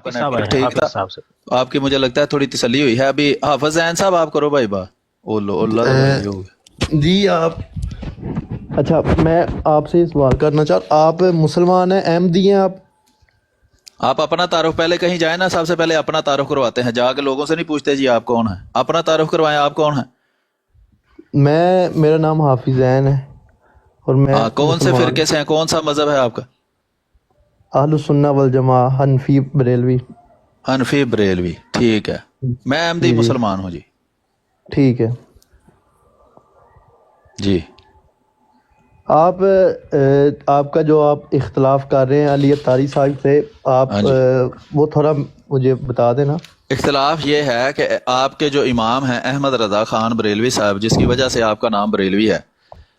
صاحب آئے ہیں ٹھیک حافظ تھا صاحب سے. آپ کی مجھے لگتا ہے تھوڑی تسلی ہوئی ہے. ابھی حافظ زین صاحب آپ کرو بھائی بات. جی آپ اچھا میں آپ سے سوال کرنا آپ مسلمان ہیں، احمدی ہیں آپ اپنا تعارف پہلے کہیں جائیں نا. سب سے پہلے اپنا تعارف کرواتے ہیں. جا کے لوگوں سے نہیں پوچھتے جی آپ کون ہیں. اپنا تعارف کروائیں. آپ کون ہیں؟ میرا نام حافظ زین ہے اور میں کون سے مسلمان فرقے سے ہیں؟ کون سا مذہب ہے آپ کا؟ اہل السنہ والجماعہ، حنفی بریلوی. حنفی بریلوی. ٹھیک ہے. میں احمدی جی جی مسلمان ہوں جی. ٹھیک ہے. جی آپ کا جو آپ اختلاف کر رہے ہیں علی اطاری صاحب سے، آپ ہاں جی. وہ تھوڑا مجھے بتا دینا. اختلاف یہ ہے کہ آپ کے جو امام ہیں احمد رضا خان بریلوی صاحب، جس کی وجہ سے آپ کا نام بریلوی ہے،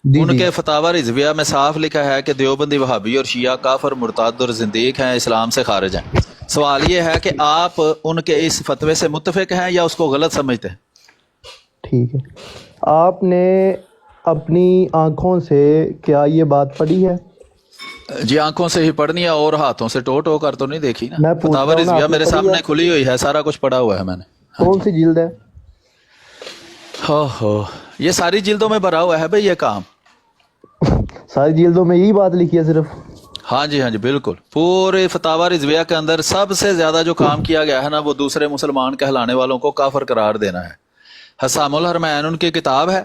جی ان جی کے فتاوی رضویہ میں صاف لکھا ہے کہ دیوبندی وہابی اور شیعہ کافر مرتد اور زندیق ہیں، اسلام سے خارج ہیں. سوال یہ ہے کہ آپ ان کے اس فتوے سے متفق ہیں یا اس کو غلط سمجھتے ہیں؟ ٹھیک ہے. آپ نے اپنی آنکھوں سے کیا یہ بات پڑھی ہے؟ جی آنکھوں سے ہی پڑھنی ہے اور ہاتھوں سے ٹو ٹو کر تو نہیں دیکھی نا. میں پوچھ فتاوی رہا ہوں نا، رضویہ آپ نے میرے پڑھی ہے؟ سامنے کھلی ہوئی ہے، سارا کچھ پڑھا ہوا ہے میں نے. ہاں کون جی. سی جلد ہے؟ ہو یہ ساری جلدوں میں بھرا ہوا ہے بھائی یہ کام. ساری جلدوں میں یہی بات لکھی ہے صرف؟ ہاں جی ہاں جی بالکل. پورے فتاوی رضویہ کے اندر سب سے زیادہ جو کام کیا گیا ہے نا، وہ دوسرے مسلمان کہلانے والوں کو کافر قرار دینا ہے. حسام الحرمین ان کی کتاب ہے،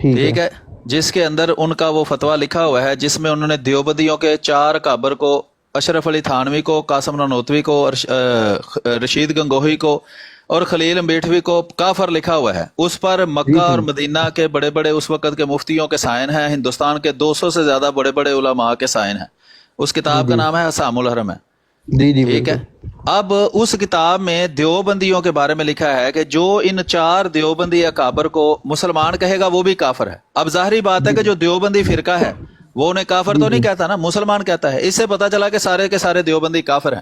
ٹھیک ہے، جس کے اندر ان کا وہ فتویٰ لکھا ہوا ہے، جس میں انہوں نے دیوبندیوں کے 4 اکابر کو، اشرف علی تھانوی کو، قاسم نانوتوی کو، رشید گنگوہی کو اور خلیل امبیٹوی کو کافر لکھا ہوا ہے. اس پر جی مکہ اور جی مدینہ کے بڑے بڑے اس وقت کے مفتیوں کے سائن ہیں، ہندوستان کے 200 سے زیادہ بڑے بڑے علماء کے سائن ہیں. اس جی کتاب کا جی نام ہے حسام الحرمین. جی جی ٹھیک ہے. بالکل. اب اس کتاب میں دیوبندیوں کے بارے میں لکھا ہے کہ جو ان 4 دیوبندی اکابر کو مسلمان کہے گا وہ بھی کافر ہے. اب ظاہری بات ہے جی کہ جو دیوبندی فرقہ ہے وہ انہیں کافر جی تو نہیں جی کہتا نا، مسلمان کہتا ہے. اس سے پتہ چلا کہ سارے کے سارے دیوبندی کافر ہیں.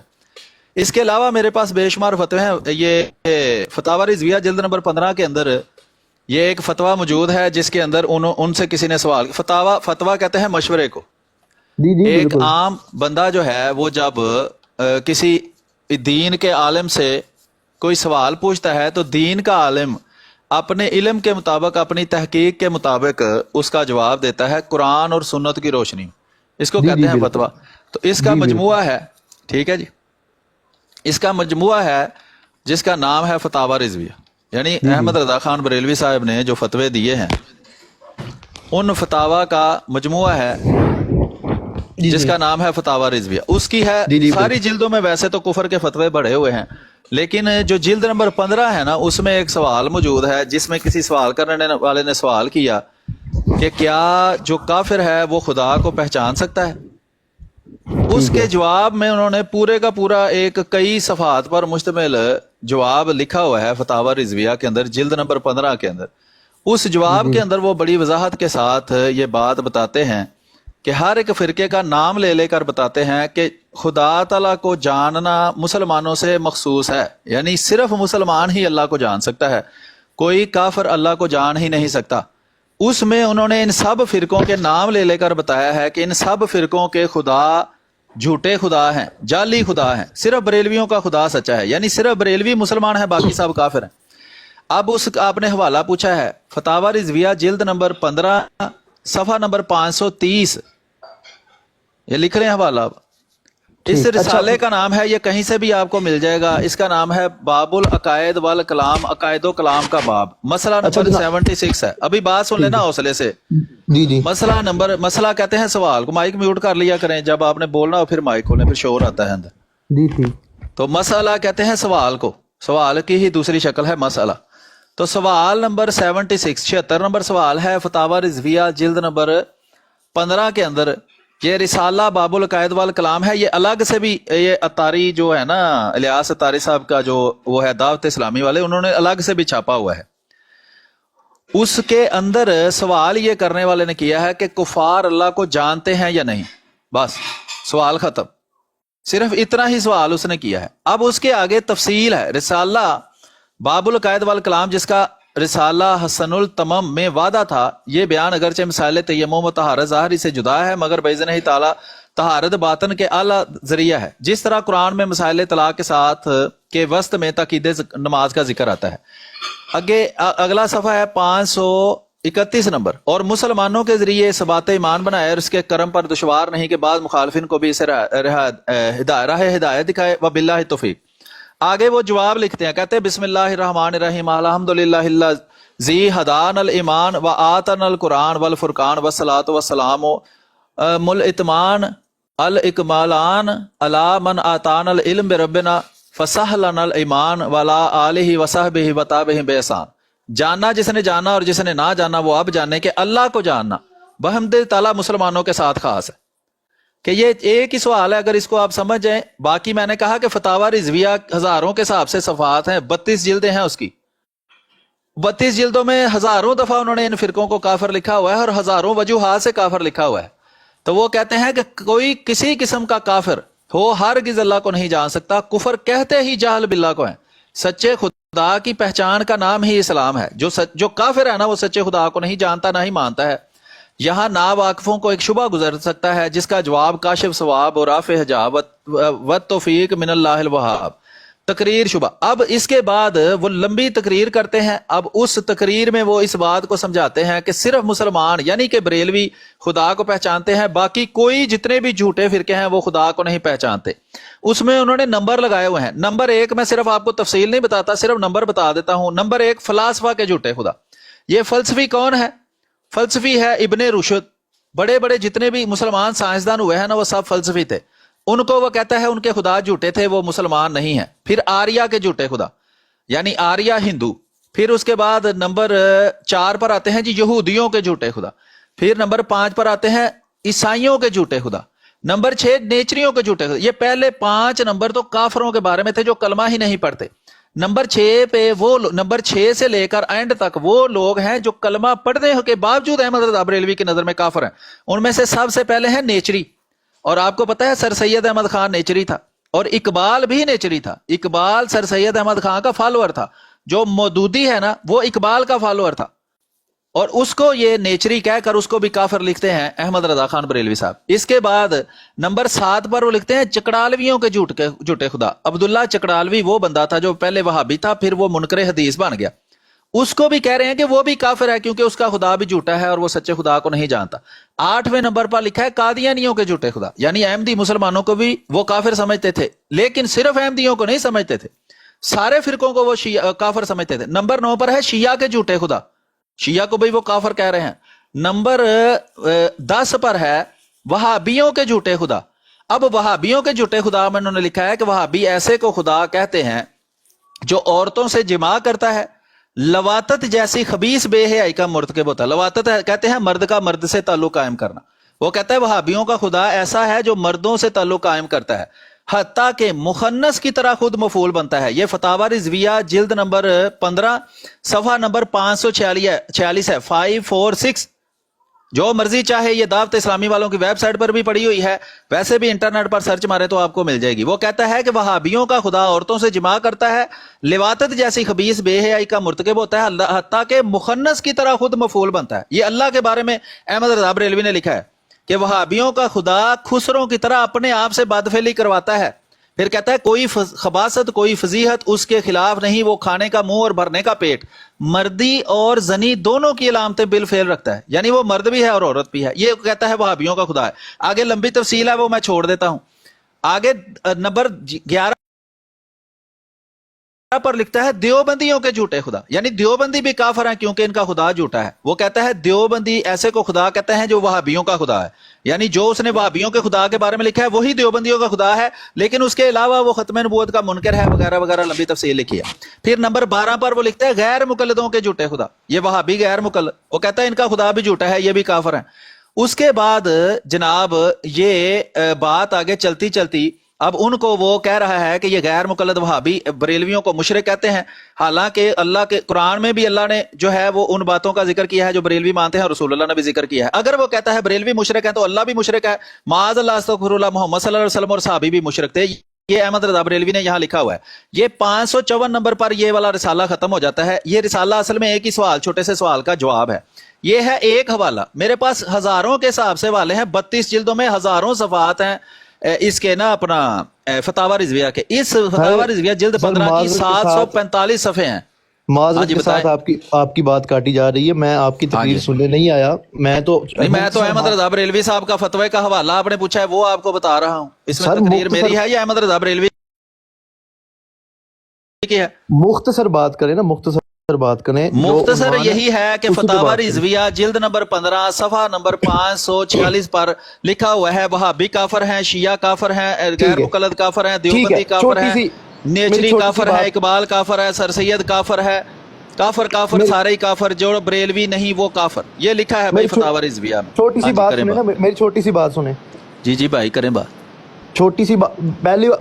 اس کے علاوہ میرے پاس بے شمار فتوے ہیں. یہ فتاوی رضویہ جلد نمبر 15 کے اندر یہ ایک فتویٰ موجود ہے، جس کے اندر ان سے کسی نے سوال، فتویٰ کہتے ہیں مشورے کو. جی جی ایک بالکل. عام بندہ جو ہے وہ جب کسی دین کے عالم سے کوئی سوال پوچھتا ہے تو دین کا عالم اپنے علم کے مطابق، اپنی تحقیق کے مطابق اس کا جواب دیتا ہے قرآن اور سنت کی روشنی. اس کو جی کہتے جی ہیں بالکل. فتویٰ. تو اس کا جی بالکل. مجموعہ ہے، ٹھیک ہے جی، اس کا مجموعہ ہے جس کا نام ہے فتاوی رضویہ. یعنی جی جی احمد رضا خان بریلوی صاحب نے جو فتوے دیے ہیں ان فتاوی کا مجموعہ ہے جی جس جی کا نام ہے فتاوی رضویہ. اس کی ہے جی جی ساری بالکل. جلدوں میں ویسے تو کفر کے فتوے بڑھے ہوئے ہیں، لیکن جو جلد نمبر 15 ہے نا، اس میں ایک سوال موجود ہے جس میں کسی سوال کرنے والے نے سوال کیا کہ کیا جو کافر ہے وہ خدا کو پہچان سکتا ہے. اس ٹھیک ہے. کے جواب میں انہوں نے پورے کا پورا ایک کئی صفحات پر مشتمل جواب لکھا ہوا ہے فتاوی رضویہ کے اندر، جلد نمبر 15 کے اندر. اس جی جواب جی کے اندر وہ بڑی وضاحت کے ساتھ یہ بات بتاتے ہیں کہ ہر ایک فرقے کا نام لے لے کر بتاتے ہیں کہ خدا تعالیٰ کو جاننا مسلمانوں سے مخصوص ہے. یعنی صرف مسلمان ہی اللہ کو جان سکتا ہے، کوئی کافر اللہ کو جان ہی نہیں سکتا. اس میں انہوں نے ان سب فرقوں کے نام لے لے کر بتایا ہے کہ ان سب فرقوں کے خدا جھوٹے خدا ہیں، جعلی خدا ہیں، صرف بریلویوں کا خدا سچا ہے. یعنی صرف بریلوی مسلمان ہیں، باقی سب کافر ہیں. اب اس آپ نے حوالہ پوچھا ہے فتاوی رضویہ جلد نمبر 15 صفحہ نمبر 530، یہ لکھ رہے ہیں حوالہ. اس ٹھیک. اچھا رسالے کا نام ہے، یہ کہیں سے بھی آپ کو مل جائے گا، اس کا نام ہے باب العقائد والکلام، عقائد و کلام کا باب. مسئلہ اچھا نمبر جناب. 76 ہے. ابھی بات سن ٹھیک لینا ہے. حوصلے سے. جی جی مسئلہ کہتے ہیں سوال کو. مائک میوٹ کر لیا کریں جب آپ نے بولنا ہو، پھر مائک کھولیں، پھر شور آتا ہے اندر. جی ٹھیک. تو مسئلہ کہتے ہیں سوال کو، سوال کی ہی دوسری شکل ہے مسئلہ. تو سوال نمبر 76 نمبر سوال ہے فتاوی رضویہ جلد نمبر 15 کے اندر. یہ رسالہ باب العقائد والکلام ہے. یہ الگ سے بھی یہ اطاری جو ہے نا، الیاس اطاری صاحب کا جو وہ ہے دعوت اسلامی والے، انہوں نے الگ سے بھی چھاپا ہوا ہے. اس کے اندر سوال یہ کرنے والے نے کیا ہے کہ کفار اللہ کو جانتے ہیں یا نہیں. بس سوال ختم. صرف اتنا ہی سوال اس نے کیا ہے. اب اس کے آگے تفصیل ہے. رسالہ باب العقائد والکلام جس کا رسالہ حسن التمم میں وعدہ تھا، یہ بیان اگرچہ مسائل تیمم و طہارت ظاہری سے جدا ہے، مگر باذن تعالی طہارت باطن کے اعلیٰ ذریعہ ہے، جس طرح قرآن میں مسائل طلاق کے ساتھ کے وسط میں تاکید نماز کا ذکر آتا ہے۔ آگے اگلا صفحہ ہے 531 نمبر، اور مسلمانوں کے ذریعے اس بات ایمان بنائے اور اس کے کرم پر دشوار نہیں کہ بعض مخالفین کو بھی اسے راہ ہدایت دکھائے، وباللہ توفیق۔ آگے وہ جواب لکھتے ہیں، کہتے ہیں بسم اللہ الرحمن الرحیم الحمدللہ الذی ہدانا الایمان وآتانا القرآن والفرقان والصلاۃ والسلام ملئتمان الاکمالان علی من آتانا العلم بربنا فسہلنا الایمان وعلی آلہ وصحبہ وتابعہ بإحسان۔ جاننا جس نے جانا اور جس نے نہ جانا وہ اب جانے کہ اللہ کو جاننا بحمد تعالیٰ مسلمانوں کے ساتھ خاص ہے۔ کہ یہ ایک ہی سوال ہے، اگر اس کو آپ سمجھ جائیں۔ باقی میں نے کہا کہ فتاوی رضویہ ہزاروں کے حساب سے صفحات ہیں، 32 جلدیں ہیں اس کی، 32 جلدوں میں ہزاروں دفعہ انہوں نے ان فرقوں کو کافر لکھا ہوا ہے اور ہزاروں وجوہات سے کافر لکھا ہوا ہے۔ تو وہ کہتے ہیں کہ کوئی کسی قسم کا کافر ہو ہرگز اللہ کو نہیں جان سکتا۔ کفر کہتے ہی جاہل باللہ کو ہیں۔ سچے خدا کی پہچان کا نام ہی اسلام ہے۔ جو کافر ہے نا وہ سچے خدا کو نہیں جانتا، نہ ہی مانتا ہے۔ یہاں ناواقفوں کو ایک شبہ گزر سکتا ہے جس کا جواب کاشف ثواب اور رافع حجاب و توفیق من اللہ الوہاب۔ تقریر شبہ۔ اب اس کے بعد وہ لمبی تقریر کرتے ہیں۔ اب اس تقریر میں وہ اس بات کو سمجھاتے ہیں کہ صرف مسلمان یعنی کہ بریلوی خدا کو پہچانتے ہیں، باقی کوئی جتنے بھی جھوٹے فرقے ہیں وہ خدا کو نہیں پہچانتے۔ اس میں انہوں نے نمبر لگائے ہوئے ہیں۔ نمبر 1 میں صرف آپ کو تفصیل نہیں بتاتا، صرف نمبر بتا دیتا ہوں۔ نمبر 1 فلاسفہ کے جھوٹے خدا۔ یہ فلسفی کون ہے؟ فلسفی ہے ابن رشد۔ بڑے بڑے جتنے بھی مسلمان سائنسدان ہوئے ہیں نا وہ سب فلسفی تھے۔ ان کو وہ کہتا ہے ان کے خدا جھوٹے تھے، وہ مسلمان نہیں ہیں۔ پھر آریہ کے جھوٹے خدا یعنی آریہ ہندو۔ پھر اس کے بعد نمبر 4 پر آتے ہیں جی یہودیوں کے جھوٹے خدا۔ پھر نمبر 5 پر آتے ہیں عیسائیوں کے جھوٹے خدا۔ نمبر 6 نیچریوں کے جھوٹے خدا۔ یہ پہلے 5 نمبر تو کافروں کے بارے میں تھے جو کلمہ ہی نہیں پڑھتے۔ نمبر 6 پہ وہ نمبر 6 سے لے کر اینڈ تک وہ لوگ ہیں جو کلمہ پڑھنے کے باوجود احمد رضا بریلوی کی نظر میں کافر ہیں۔ ان میں سے سب سے پہلے ہیں نیچری، اور آپ کو پتہ ہے سر سید احمد خان نیچری تھا، اور اقبال بھی نیچری تھا۔ اقبال سر سید احمد خان کا فالوور تھا۔ جو مودودی ہے نا وہ اقبال کا فالوور تھا، اور اس کو یہ نیچری کہہ کر اس کو بھی کافر لکھتے ہیں احمد رضا خان بریلوی صاحب۔ اس کے بعد نمبر 7 پر وہ لکھتے ہیں چکڑالویوں کے جھوٹے خدا۔ عبداللہ چکڑالوی وہ بندہ تھا جو پہلے وہابی تھا، پھر وہ منکر حدیث بن گیا۔ اس کو بھی کہہ رہے ہیں کہ وہ بھی کافر ہے کیونکہ اس کا خدا بھی جھوٹا ہے اور وہ سچے خدا کو نہیں جانتا۔ 8ویں نمبر پر لکھا ہے قادیانیوں کے جھوٹے خدا، یعنی احمدی مسلمانوں کو بھی وہ کافر سمجھتے تھے، لیکن صرف احمدیوں کو نہیں سمجھتے تھے، سارے فرقوں کو وہ کافر سمجھتے تھے۔ نمبر 9 پر ہے شیعہ کے جھوٹے خدا، شیعہ کو بھی وہ کافر کہہ رہے ہیں۔ نمبر 10 پر ہے وہابیوں کے جھوٹے خدا۔ اب وہابیوں کے جھوٹے خدا میں انہوں نے لکھا ہے کہ وہابی ایسے کو خدا کہتے ہیں جو عورتوں سے جماع کرتا ہے، لواتت جیسی خبیث بے حیائی کا مرتکب ہوتا ہے۔ لواتت کہتے ہیں مرد کا مرد سے تعلق قائم کرنا۔ وہ کہتا ہے وہابیوں کا خدا ایسا ہے جو مردوں سے تعلق قائم کرتا ہے، حتیٰ کہ مخنث کی طرح خود مفعول بنتا ہے۔ یہ فتاوی رضویہ جلد نمبر 15 صفحہ نمبر 546 ہے، 546۔ جو مرضی چاہے یہ دعوت اسلامی والوں کی ویب سائٹ پر بھی پڑی ہوئی ہے، ویسے بھی انٹرنیٹ پر سرچ مارے تو آپ کو مل جائے گی۔ وہ کہتا ہے کہ وہابیوں کا خدا عورتوں سے جماع کرتا ہے، لواطت جیسی خبیث بے حیائی کا مرتکب ہوتا ہے، حتیٰ کہ مخنث کی طرح خود مفعول بنتا ہے۔ یہ اللہ کے بارے میں احمد رضا بریلوی نے لکھا ہے کہ وہابیوں کا خدا خسروں کی طرح اپنے آپ سے بدفعلی کرواتا ہے۔ پھر کہتا ہے کوئی خباثت کوئی فضیحت اس کے خلاف نہیں، وہ کھانے کا منہ اور بھرنے کا پیٹ، مردی اور زنی دونوں کی علامتیں بالفعل رکھتا ہے، یعنی وہ مرد بھی ہے اور عورت بھی ہے۔ یہ کہتا ہے وہابیوں کا خدا ہے۔ آگے لمبی تفصیل ہے وہ میں چھوڑ دیتا ہوں۔ آگے نمبر 11 پر لکھتا ہے دیوبندیوں کے جھوٹے خدا، یعنی دیوبندی بھی کافر ہیں کیونکہ ان کا خدا جھوٹا ہے۔ وہ کہتا ہے دیوبندی ایسے کو خدا کہتے ہیں جو وہابیوں کا خدا ہے، یعنی جو اس نے وہابیوں کے خدا کے بارے میں لکھا ہے وہی دیوبندیوں کا خدا ہے، لیکن اس کے علاوہ وہ ختم نبوت کا منکر ہے وغیرہ وغیرہ، لمبی تفصیل لکھی ہے۔ پھر نمبر 12 پر وہ لکھتا ہے غیر مقلدوں کے جھوٹے خدا۔ یہ وہابی غیر مقلد، وہ کہتا ہے ان کا خدا بھی جھوٹا ہے، یہ بھی کافر ہیں۔ اس کے بعد جناب یہ بات آگے چلتی چلتی اب ان کو وہ کہہ رہا ہے کہ یہ غیر مقلد وہابی بریلویوں کو مشرک کہتے ہیں، حالانکہ اللہ کے قرآن میں بھی اللہ نے جو ہے وہ ان باتوں کا ذکر کیا ہے جو بریلوی مانتے ہیں، اور رسول اللہ نے بھی ذکر کیا ہے۔ اگر وہ کہتا ہے بریلوی مشرک ہے تو اللہ بھی مشرک ہے، معاذ اللہ، استغفر اللہ، محمد صلی اللہ علیہ وسلم اور صحابی بھی مشرک تھے۔ یہ احمد رضا بریلوی نے یہاں لکھا ہوا ہے، یہ 554 نمبر پر یہ والا رسالہ ختم ہو جاتا ہے. یہ رسالہ اصل میں ایک ہی سوال، چھوٹے سے سوال کا جواب ہے. یہ ہے ایک حوالہ، میرے پاس ہزاروں کے حساب سے حوالے ہیں، 32 جلدوں میں ہزاروں صفحات ہیں اس کے نا اپنا فتاوی رضویہ کے. اس فتاوی رضویہ جلد 15 کی 745 صفحے ہیں. معذرت کے ساتھ آپ کی بات کاٹی جا رہی ہے، میں آپ کی تقریر سننے نہیں آیا. میں تو احمد رضا بریلوی صاحب کا فتوی کا حوالہ آپ نے پوچھا ہے، وہ آپ کو بتا رہا ہوں. اس میں تقریر میری ہے یا احمد رضا بریلوی کی ہے؟ مختصر بات کریں نا، مختصر بات کریں. مختصر یہی ہے کہ فتاوی رضویہ جلد نمبر 15 صفحہ نمبر 546 پر لکھا ہوا ہے وہابی کافر ہیں، شیعہ کافر ہیں، غیر مقلد کافر ہیں، دیوبندی کافر ہیں، نیچری کافر ہے، اقبال کافر ہے، سر سید کافر ہے، کافر سارے ہی کافر، جو بریلوی نہیں وہ کافر. یہ لکھا ہے بھائی فتاوی رضویہ میں. چھوٹی سی بات سنیں نا، میری چھوٹی سی بات سنیں. جی بھائی کریں بات. چھوٹی سی بات،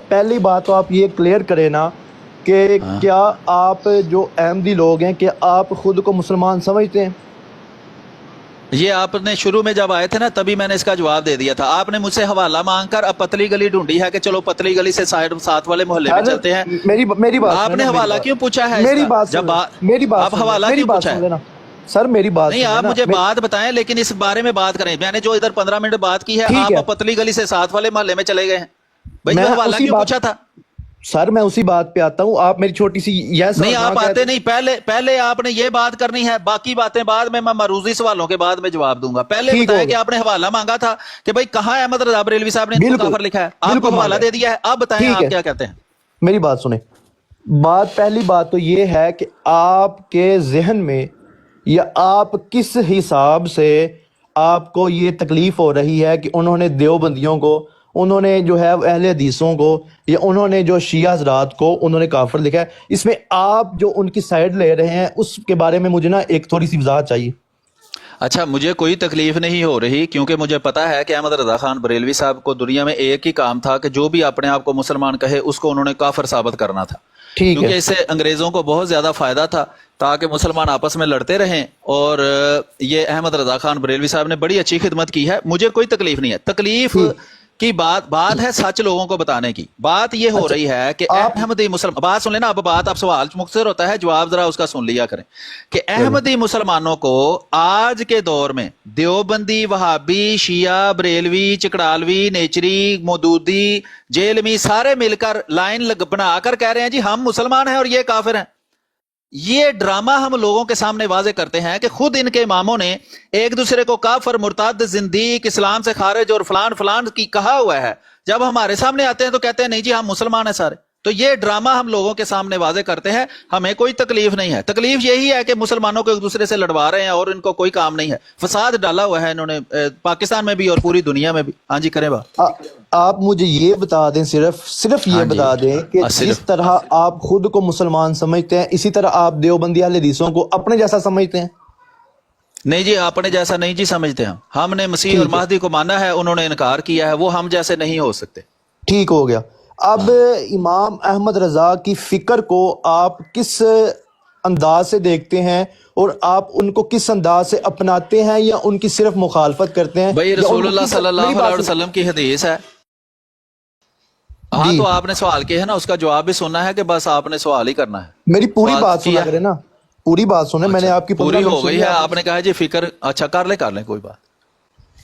پہلی بات تو آپ یہ کلیئر کریں نا کہ کیا آپ جو احمدی لوگ ہیں، کہ آپ خود کو مسلمان سمجھتے ہیں؟ یہ آپ نے شروع میں جب آئے تھے نا تبھی میں نے اس کا جواب دے دیا تھا. آپ نے مجھ سے حوالہ مانگ کر اب پتلی گلی ڈھونڈی ہے کہ چلو پتلی گلی سے ساتھ والے محلے میں چلتے ہیں. میری بات آپ نے حوالہ کیوں پوچھا ہے؟ میری بات آپ حوالہ کیوں پوچھا ہے؟ سر میری بات نہیں، آپ مجھے بات بتائیں لیکن اس بارے میں بات کریں. میں نے جو ادھر 15 منٹ بات کی ہے، آپ پتلی گلی سے ساتھ والے محلے میں چلے گئے ہیں. بھائی میں حوالہ کیوں پوچھا تھا؟ سر میں اسی بات پہ آتا ہوں، آپ میری چھوٹی سی نہیں آپ آتے نہیں. پہلے آپ نے یہ بات کرنی ہے، باقی باتیں بعد میں معروضی سوالوں کے بعد میں جواب دوں گا. پہلے بتائیں کہ آپ نے حوالہ مانگا تھا کہ بھائی کہاں احمد رضا بریلوی صاحب نے کافر لکھا ہے، آپ کو حوالہ دے دیا ہے. آپ بتائیں آپ کیا کہتے ہیں. میری بات سنیں. پہلی بات تو یہ ہے کہ آپ کے ذہن میں یا آپ کس حساب سے آپ کو یہ تکلیف ہو رہی ہے کہ انہوں نے دیوبندیوں کو، انہوں نے جو ہے اہل حدیثوں کو، یا انہوں نے جو شیعہ حضرات کو انہوں نے کافر لکھا ہے، اس میں آپ جو ان کی سائیڈ لے رہے ہیں اس کے بارے میں مجھے نا ایک تھوڑی سی وضاحت چاہیے. اچھا، مجھے کوئی تکلیف نہیں ہو رہی کیونکہ مجھے پتا ہے کہ احمد رضا خان بریلوی صاحب کو دنیا میں ایک ہی کام تھا کہ جو بھی اپنے آپ کو مسلمان کہے اس کو انہوں نے کافر ثابت کرنا تھا. کیونکہ اس سے انگریزوں کو بہت زیادہ فائدہ تھا تاکہ مسلمان آپس میں لڑتے رہیں. اور یہ احمد رضا خان بریلوی صاحب نے بڑی اچھی خدمت کی ہے. مجھے کوئی تکلیف نہیں ہے. تکلیف کی بات ہے سچ لوگوں کو بتانے کی. بات یہ ہو رہی ہے کہ احمدی مسلمان، بات سن لینا. اب سوال مختصر ہوتا ہے، جواب ذرا اس کا سن لیا کریں کہ احمدی مسلمانوں کو آج کے دور میں دیوبندی، وہابی، شیعہ، بریلوی، چکڑالوی، نیچری، مودودی، جیلمی سارے مل کر لائن بنا کر کہہ رہے ہیں جی ہم مسلمان ہیں اور یہ کافر ہیں. یہ ڈرامہ ہم لوگوں کے سامنے واضح کرتے ہیں کہ خود ان کے اماموں نے ایک دوسرے کو کافر، مرتد، زندیق، اسلام سے خارج اور فلان کی کہا ہوا ہے. جب ہمارے سامنے آتے ہیں تو کہتے ہیں نہیں جی ہم مسلمان ہیں سارے. تو یہ ڈرامہ ہم لوگوں کے سامنے واضح کرتے ہیں. ہمیں کوئی تکلیف نہیں ہے. تکلیف یہی ہے کہ مسلمانوں کو ایک دوسرے سے لڑوا رہے ہیں اور ان کو کوئی کام نہیں ہے. فساد ڈالا ہوا ہے انہوں نے پاکستان میں بھی اور پوری دنیا میں بھی. ہاں جی کریں بات. آپ مجھے یہ بتا دیں، صرف یہ بتا دیں کہ جس طرح آپ خود کو مسلمان سمجھتے ہیں اسی طرح آپ دیوبندی اہل حدیثوں کو اپنے جیسا سمجھتے ہیں؟ نہیں جی اپنے جیسا نہیں جی سمجھتے. ہم نے مسیح اور مہدی کو مانا ہے، انہوں نے انکار کیا ہے، وہ ہم جیسے نہیں ہو سکتے. ٹھیک ہو گیا. اب امام احمد رضا کی فکر کو آپ کس انداز سے دیکھتے ہیں اور آپ ان کو کس انداز سے اپناتے ہیں یا ان کی صرف مخالفت کرتے ہیں؟ بھائی رسول اللہ صلی اللہ علیہ وسلم کی حدیث ہے. ہاں تو آپ نے سوال کیا ہے نا، اس کا جواب بھی سننا ہے کہ بس آپ نے سوال ہی کرنا ہے. میری پوری بات سنا کریں نا، پوری بات سنیں. میں نے آپ کی پوری ہو گئی ہے. آپ نے کہا جی فکر اچھا کر لیں کوئی بات.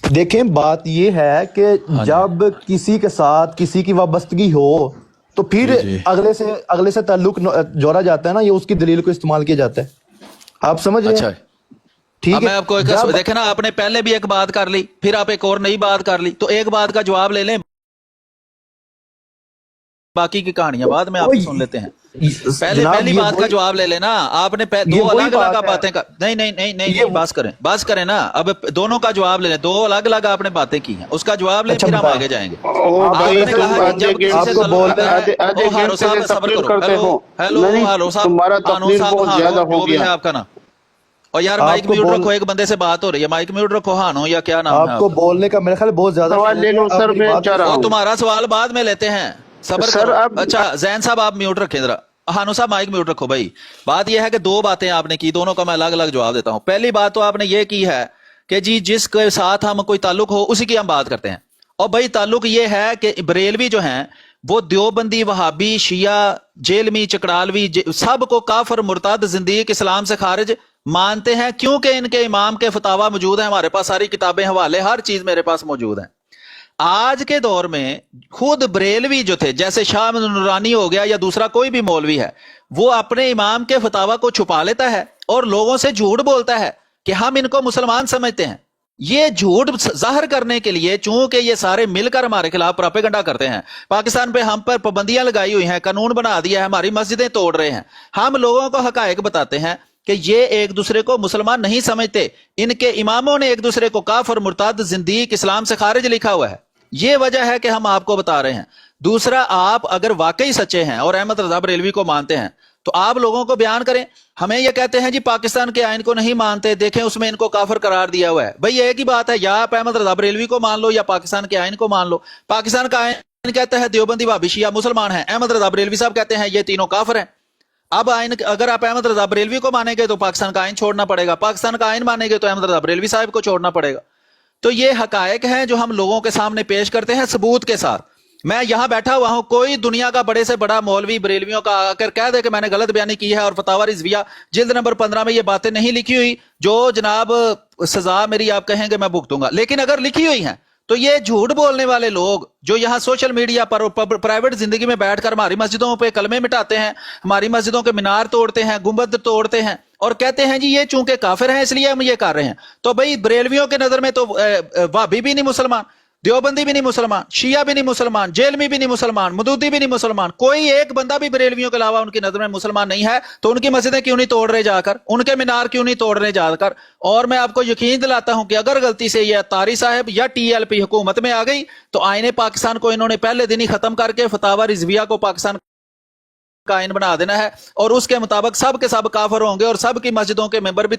دیکھیں بات یہ ہے کہ جب کسی کے ساتھ کسی کی وابستگی ہو تو پھر اگلے سے تعلق جوڑا جاتا ہے نا، یہ اس کی دلیل کو استعمال کیا جاتا ہے. آپ سمجھ رہے ہیں؟ ٹھیک ہے. میں آپ کو دیکھیں نا، آپ نے پہلے بھی ایک بات کر لی، پھر آپ ایک اور نئی بات کر لی، تو ایک بات کا جواب لے لیں، باقی کی کہانیاں بعد میں آپ سن لیتے ہیں. پہلی بات کا جواب لے لینا. آپ نے دو الگ الگ باتیں کا نہیں بس کریں نا. اب دونوں کا جواب لے لیں. دو الگ الگ آپ نے باتیں کی ہیں، اس کا جواب لیں پھر ہم آگے جائیں گے. آپ نے کہا کہ جب کسی سے تعلق ہے، ہارو صاحب صبر کرو. ہیلو صاحب، ہانو صاحب، ہانو جو بھی ہے آپ کا نام. اور یار مائک میوٹ رکھو، ایک بندے سے بات ہو رہی ہے، مائک میوٹ رکھو. ہانو یا کیا نام ہے آپ کو بولنے کا میرے خیال بہت زیادہ سوال لے لو سر، میں چاہ رہا ہوں. تمہارا سوال بعد میں لیتے ہیں، صبر کرو. اچھا زین صاحب آپ میوٹ رکھیں ذرا. ہانو صاحب مائک میوٹ رکھو. بھائی بات یہ ہے کہ دو باتیں آپ نے کی، دونوں کا میں الگ الگ جواب دیتا ہوں. پہلی بات تو آپ نے یہ کی ہے کہ جی جس کے ساتھ ہم کوئی تعلق ہو اسی کی ہم بات کرتے ہیں. اور بھائی تعلق یہ ہے کہ بریلوی جو ہیں وہ دیوبندی، وہابی، شیعہ، جیلمی، چکڑالوی سب کو کافر، مرتد، زندیق، اسلام سے خارج مانتے ہیں، کیونکہ ان کے امام کے فتاوا موجود ہیں، ہمارے پاس ساری کتابیں، حوالے، ہر چیز میرے پاس موجود ہیں۔ آج کے دور میں خود بریلوی جو تھے، جیسے شاہ احمد نورانی ہو گیا یا دوسرا کوئی بھی مولوی ہے، وہ اپنے امام کے فتاوا کو چھپا لیتا ہے اور لوگوں سے جھوٹ بولتا ہے کہ ہم ان کو مسلمان سمجھتے ہیں۔ یہ جھوٹ ظاہر کرنے کے لیے، چونکہ یہ سارے مل کر ہمارے خلاف پراپیگنڈا کرتے ہیں، پاکستان پہ ہم پر پابندیاں لگائی ہوئی ہیں، قانون بنا دیا ہے، ہماری مسجدیں توڑ رہے ہیں، ہم لوگوں کو حقائق بتاتے ہیں کہ یہ ایک دوسرے کو مسلمان نہیں سمجھتے، ان کے اماموں نے ایک دوسرے کو کافر، مرتد، زندیق، اسلام سے خارج لکھا ہوا ہے۔ یہ وجہ ہے کہ ہم آپ کو بتا رہے ہیں۔ دوسرا، آپ اگر واقعی سچے ہیں اور احمد رضا بریلوی کو مانتے ہیں تو آپ لوگوں کو بیان کریں۔ ہمیں یہ کہتے ہیں جی پاکستان کے آئین کو نہیں مانتے، دیکھیں اس میں ان کو کافر قرار دیا ہوا ہے۔ بھئی ایک ہی بات ہے، یا آپ احمد رضا بریلوی کو مان لو یا پاکستان کے آئین کو مان لو۔ پاکستان کا آئین کہتا ہے دیوبندی، وہابی، شیعہ مسلمان ہیں، احمد رضا بریلوی صاحب کہتے ہیں یہ تینوں کافر ہیں۔ اب آئین، اگر آپ احمد رضا بریلوی کو مانیں گے تو پاکستان کا آئین چھوڑنا پڑے گا، پاکستان کا آئین مانیں گے تو احمد رضا بریلوی صاحب کو چھوڑنا پڑے گا۔ تو یہ حقائق ہیں جو ہم لوگوں کے سامنے پیش کرتے ہیں ثبوت کے ساتھ۔ میں یہاں بیٹھا ہوا ہوں، کوئی دنیا کا بڑے سے بڑا مولوی بریلویوں کا آ کر کہہ دے کہ میں نے غلط بیانی کی ہے اور فتاوی رضویہ جلد نمبر 15 میں یہ باتیں نہیں لکھی ہوئی، جو جناب سزا میری آپ کہیں گے میں بھگتوں گا، لیکن اگر لکھی ہوئی ہیں تو یہ جھوٹ بولنے والے لوگ جو یہاں سوشل میڈیا پر پرائیویٹ زندگی میں بیٹھ کر ہماری مسجدوں پہ کلمے مٹاتے ہیں، ہماری مسجدوں کے مینار توڑتے ہیں، گنبد توڑتے ہیں اور کہتے ہیں جی یہ چونکہ کافر ہیں اس لیے ہم یہ کر رہے ہیں، تو بھئی بریلویوں کے نظر میں تو وہابی بھی نہیں مسلمان، دیوبندی بھی نہیں مسلمان، شیعہ بھی نہیں مسلمان، جیلمی بھی نہیں مسلمان، مودودی بھی نہیں مسلمان، کوئی ایک بندہ بھی بریلویوں کے علاوہ ان کی نظر میں مسلمان نہیں ہے، تو ان کی مسجدیں کیوں نہیں توڑ رہے جا کر، ان کے مینار کیوں نہیں توڑ رہے جا کر؟ اور میں آپ کو یقین دلاتا ہوں کہ اگر غلطی سے یہ طاری صاحب یا ٹی ایل پی حکومت میں آ گئی تو آئین پاکستان کو انہوں نے پہلے دن ہی ختم کر کے فتاوی رضویہ کو پاکستان کا آئین بنا دینا ہے، اور اس کے مطابق سب کے سب کافر ہوں گے اور سب کی مسجدوں کے ممبر بھی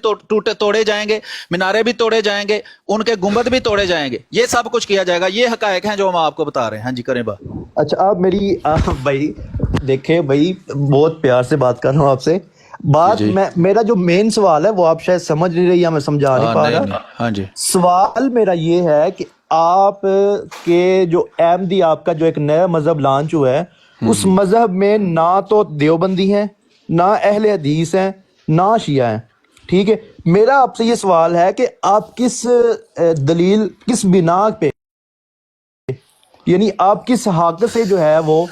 توڑے جائیں گے، مینارے بھی توڑے جائیں گے، ان کے گنبد بھی توڑے جائیں گے، یہ سب کچھ کیا جائے گا۔ یہ حقائق ہیں جو ہم آپ کو بتا رہے ہیں۔ ہاں جی کریں بات۔ اچھا آپ میری بھائی دیکھیں، بھائی بہت پیار سے بات کر رہا ہوں آپ سے۔ بات جی میرا جو مین سوال ہے وہ آپ شاید سمجھ نہیں رہی یا میں سمجھا نہیں پا رہا۔ ہاں جی، سوال میرا یہ ہے کہ آپ کے جو احمدی، آپ کا جو ایک نیا مذہب لانچ ہوا ہے، اس مذہب میں نہ تو دیوبندی ہیں، نہ اہل حدیث ہیں، نہ شیعہ ہیں، ٹھیک ہے؟ میرا آپ سے یہ سوال ہے کہ آپ کس دلیل، کس بنا پہ، یعنی آپ کس حق سے جو ہے وہ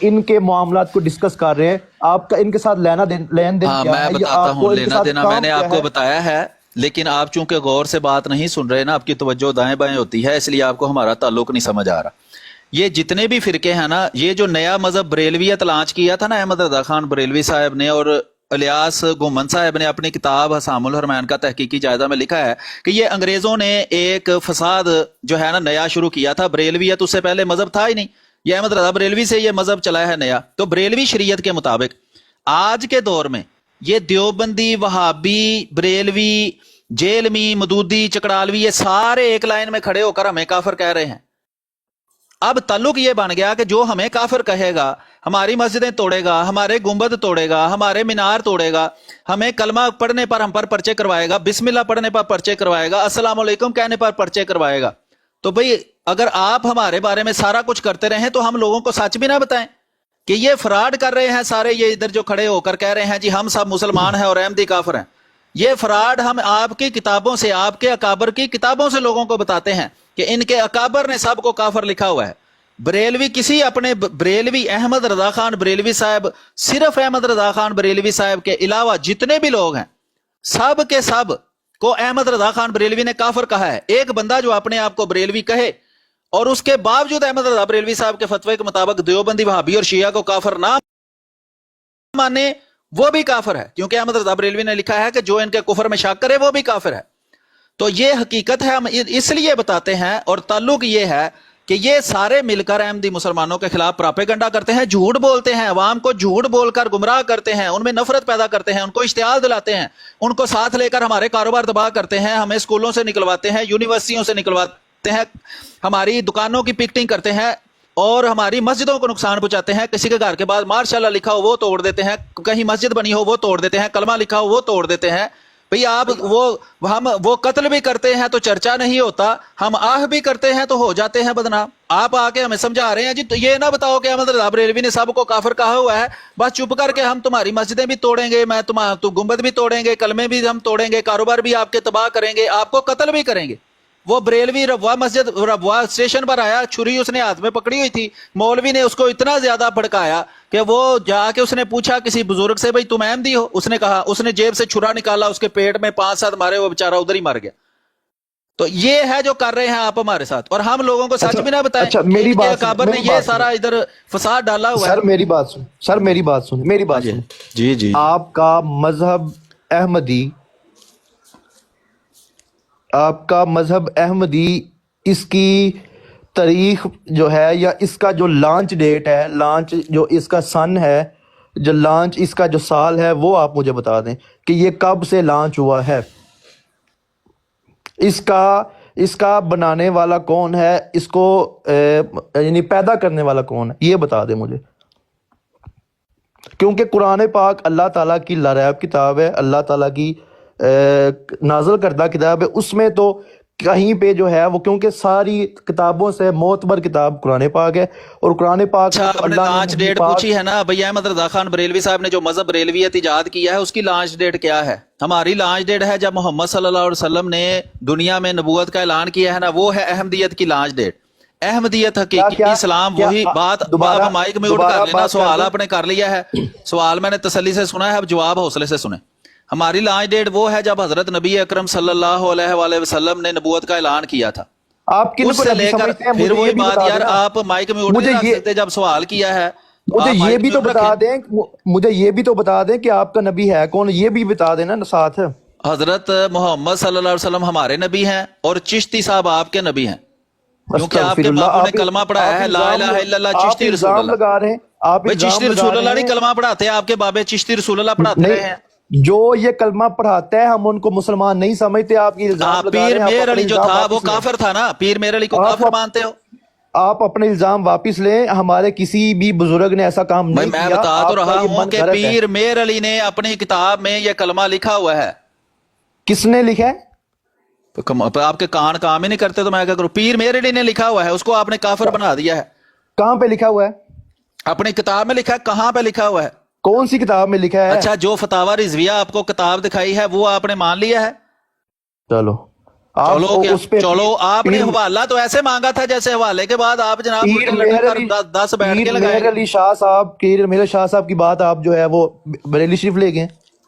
ان کے معاملات کو ڈسکس کر رہے ہیں؟ آپ کا ان کے ساتھ لین دین ہاں کیا میں ہے، یا بتاتا آپ کو ہوں، ان کے لینا ساتھ دینا کام میں نے کیا آپ کو ہے؟ بتایا ہے، لیکن آپ چونکہ غور سے بات نہیں سن رہے نا، آپ کی توجہ دائیں بائیں ہوتی ہے، اس لیے آپ کو ہمارا تعلق نہیں سمجھ آ رہا۔ یہ جتنے بھی فرقے ہیں نا، یہ جو نیا مذہب بریلویت لانچ کیا تھا نا احمد رضا خان بریلوی صاحب نے، اور الیاس گومن صاحب نے اپنی کتاب حسام الحرمین کا تحقیقی جائزہ میں لکھا ہے کہ یہ انگریزوں نے ایک فساد جو ہے نا نیا شروع کیا تھا۔ بریلویت اس سے پہلے مذہب تھا ہی نہیں، یہ احمد رضا بریلوی سے یہ مذہب چلا ہے نیا۔ تو بریلوی شریعت کے مطابق آج کے دور میں یہ دیوبندی، وہابی، بریلوی، جیلمی، مودودی، چکڑالوی، یہ سارے ایک لائن میں کھڑے ہو کر ہمیں کافر کہہ رہے ہیں۔ اب تعلق یہ بن گیا کہ جو ہمیں کافر کہے گا، ہماری مسجدیں توڑے گا، ہمارے گنبد توڑے گا، ہمارے مینار توڑے گا، ہمیں کلمہ پڑھنے پر ہم پر پرچے کروائے گا، بسم اللہ پڑھنے پر پرچے کروائے گا، السلام علیکم کہنے پر پرچے کروائے گا۔ تو بھئی اگر آپ ہمارے بارے میں سارا کچھ کرتے رہیں تو ہم لوگوں کو سچ بھی نہ بتائیں کہ یہ فراڈ کر رہے ہیں سارے، یہ ادھر جو کھڑے ہو کر کہہ رہے ہیں جی ہم سب مسلمان ہیں اور احمدی کافر ہیں۔ یہ فراڈ ہم آپ کی کتابوں سے، آپ کے اکابر کی کتابوں سے لوگوں کو بتاتے ہیں کہ ان کے اکابر نے سب کو کافر لکھا ہوا ہے۔ بریلوی کسی اپنے بریلوی احمد رضا خان بریلوی صاحب، صرف احمد رضا خان بریلوی صاحب کے علاوہ جتنے بھی لوگ ہیں سب کے سب کو احمد رضا خان بریلوی نے کافر کہا ہے۔ ایک بندہ جو اپنے آپ کو بریلوی کہے اور اس کے باوجود احمد رضا بریلوی صاحب کے فتوے کے مطابق دیوبندی، وہابی اور شیعہ کو کافر نہ مانے، وہ بھی کافر ہے، کیونکہ احمد رضا بریلوی نے لکھا ہے کہ جو ان کے کفر میں شک کرے وہ بھی کافر ہے۔ تو یہ حقیقت ہے، ہم اس لیے بتاتے ہیں، اور تعلق یہ ہے کہ یہ سارے مل کر احمدی مسلمانوں کے خلاف پراپیگنڈا کرتے ہیں، جھوٹ بولتے ہیں، عوام کو جھوٹ بول کر گمراہ کرتے ہیں، ان میں نفرت پیدا کرتے ہیں، ان کو اشتعال دلاتے ہیں، ان کو ساتھ لے کر ہمارے کاروبار تباہ کرتے ہیں، ہمیں اسکولوں سے نکلواتے ہیں، یونیورسٹیوں سے نکلواتے ہیں، ہماری دکانوں کی پکٹنگ کرتے ہیں اور ہماری مسجدوں کو نقصان پہنچاتے ہیں۔ کسی کے گھر کے بعد ماشاءاللہ لکھا ہو وہ توڑ دیتے ہیں، کہیں مسجد بنی ہو وہ توڑ دیتے ہیں، کلمہ لکھا ہو وہ توڑ دیتے ہیں۔ بھئی آپ ہم وہ قتل بھی کرتے ہیں تو چرچا نہیں ہوتا، ہم آہ بھی کرتے ہیں تو ہو جاتے ہیں بدنام. آپ آ کے ہمیں سمجھا رہے ہیں جی تو یہ نہ بتاؤ کہ احمد رضا بریلوی نے سب کو کافر کہا ہوا ہے، بس چپ کر کے ہم تمہاری مسجدیں بھی توڑیں گے، تو گنبد بھی توڑیں گے، کلمے بھی ہم توڑیں گے، کاروبار بھی آپ کے تباہ کریں گے، آپ کو قتل بھی کریں گے. وہ بریلوی ربوہ مسجد ربوہ اسٹیشن پر آیا، چھری اس نے ہاتھ میں پکڑی ہوئی تھی، مولوی نے اس کو اتنا زیادہ بھڑکایا کہ وہ جا کے اس نے پوچھا کسی بزرگ سے بھئی تم احمدی ہو؟ اس نے کہا، اس نے جیب سے چھرا نکالا، اس کے پیٹ میں 5-7 مارے، وہ بیچارہ ادھر ہی مر گیا. تو یہ ہے جو کر رہے ہیں آپ ہمارے ساتھ، اور ہم لوگوں کو سچ بھی نہ بتائیں اچھا کہ میری ان کے بات اکابر نے یہ سارا ادھر فساد ڈالا ہوا ہے. سر میری بات سن، سر میری بات سن، میری بات سن. جی جی آپ کا مذہب احمدی، آپ کا مذہب احمدی، اس کی تاریخ جو ہے یا اس کا جو لانچ ڈیٹ ہے، لانچ جو اس کا سن ہے، جو لانچ اس کا جو سال ہے، وہ آپ مجھے بتا دیں کہ یہ کب سے لانچ ہوا ہے. اس کا بنانے والا کون ہے، اس کو یعنی پیدا کرنے والا کون ہے، یہ بتا دیں مجھے. کیونکہ قرآن پاک اللہ تعالیٰ کی لاریب کتاب ہے، اللہ تعالیٰ کی نازل کردہ کتاب ہے. اس میں تو کہیں پہ جو ہے وہ، کیونکہ ساری کتابوں سے معتبر کتاب قرآن پاک ہے، اور قرآن پاک اچھا میں تو آپ نے اللہ لانچ نبی ڈیٹ پاک. پوچھی ہے نا بھئی احمد رضا خان بریلوی صاحب نے جو مذہب بریلویت ایجاد کیا ہے اس کی لانچ ڈیٹ کیا ہے؟ ہماری لانچ ڈیٹ ہے جب محمد صلی اللہ علیہ وسلم نے دنیا میں نبوت کا اعلان کیا ہے نا، وہ ہے احمدیت کی لانچ ڈیٹ. احمدیت حقیقی اسلام وہی بات. اب مائک میوٹ کر لینا، سوال آپ نے کر لیا ہے، سوال میں نے تسلی سے سنا ہے، اب جواب حوصلے سے سنیں. ہماری لانچ ڈیٹ وہ ہے جب حضرت نبی اکرم صلی اللہ علیہ وآلہ وسلم نے نبوت کا اعلان کیا تھا. آپ کن اس کو سے نبی لے کر سمجھتے ہیں؟ پھر مجھے یہ وہی بھی بات بتا یار، دیں نا. آپ مائک میوٹ مجھے نہیں رکھ یہ سکتے جب سوال کیا ہے تو مجھے آپ یہ مائک بھی تو میوٹ بتا رکھیں. دیں، مجھے یہ بھی تو بتا دیں کہ آپ کا نبی ہے کون، یہ بھی بتا دینا ساتھ. حضرت محمد صلی اللہ علیہ وسلم ہمارے نبی ہیں اور چشتی صاحب آپ کے نبی ہیں، کیونکہ آپ استغفر کے اللہ. بابو نے آپ کلمہ پڑھایا ہے لا الہ الا اللہ آپ چشتی رسول الزام اللہ. لگا رہے ہیں، آپ بھائی الزام چشتی لگا رسول اللہ رہے نہیں ہیں. کلمہ پڑھاتے ہیں، آپ کے بابے چشتی رسول اللہ پڑھاتے رہے ہیں. نہیں، جو یہ کلمہ پڑھاتا ہے ہم ان کو مسلمان نہیں سمجھتے، آپ یہ ہاں الزام لگا پیر رہے ہیں. آپ میر اپنے علی جو الزام تھا وہ واپس لیں. کافر تھا نا، پیر میر علی کو آپ کافر مانتے ہو؟ آپ اپنے الزام واپس لیں. ہمارے کسی بھی بزرگ نے ایسا کام بھائی نہیں میں کیا. بتا تو آپ کا رہا یہ ہوں من کہ غلط ہے. پیر میر علی نے اپنی کتاب میں یہ کلمہ لکھا ہوا ہے. کس نے لکھا ہے؟ آپ کے کام ہی نہیں کرتے تو میں کیا کروں؟ پیر میر علی نے لکھا ہوا ہے، اس کو آپ نے کافر بنا دیا ہے. کہاں پہ لکھا ہوا ہے؟ اپنی کتاب میں لکھا ہے. کہاں پہ لکھا ہوا ہے؟ کون سی کتاب میں لکھا ہے؟ اچھا جو فتاوی رضویہ آپ کو کتاب دکھائی ہے وہ آپ نے مان لیا ہے؟ چلو آپ چلو کیا اس پہ چلو، آپ نے پیر حوالہ تو ایسے مانگا تھا جیسے حوالے کے بعد آپ جناب پیر الٹے مہر لٹک کر علی 10 بیٹھ کے پیر لگائیں مہر گے. علی شاہ صاحب، پیر مہر شاہ صاحب کی بات آپ جو ہے وہ بریلی شریف لے گئے.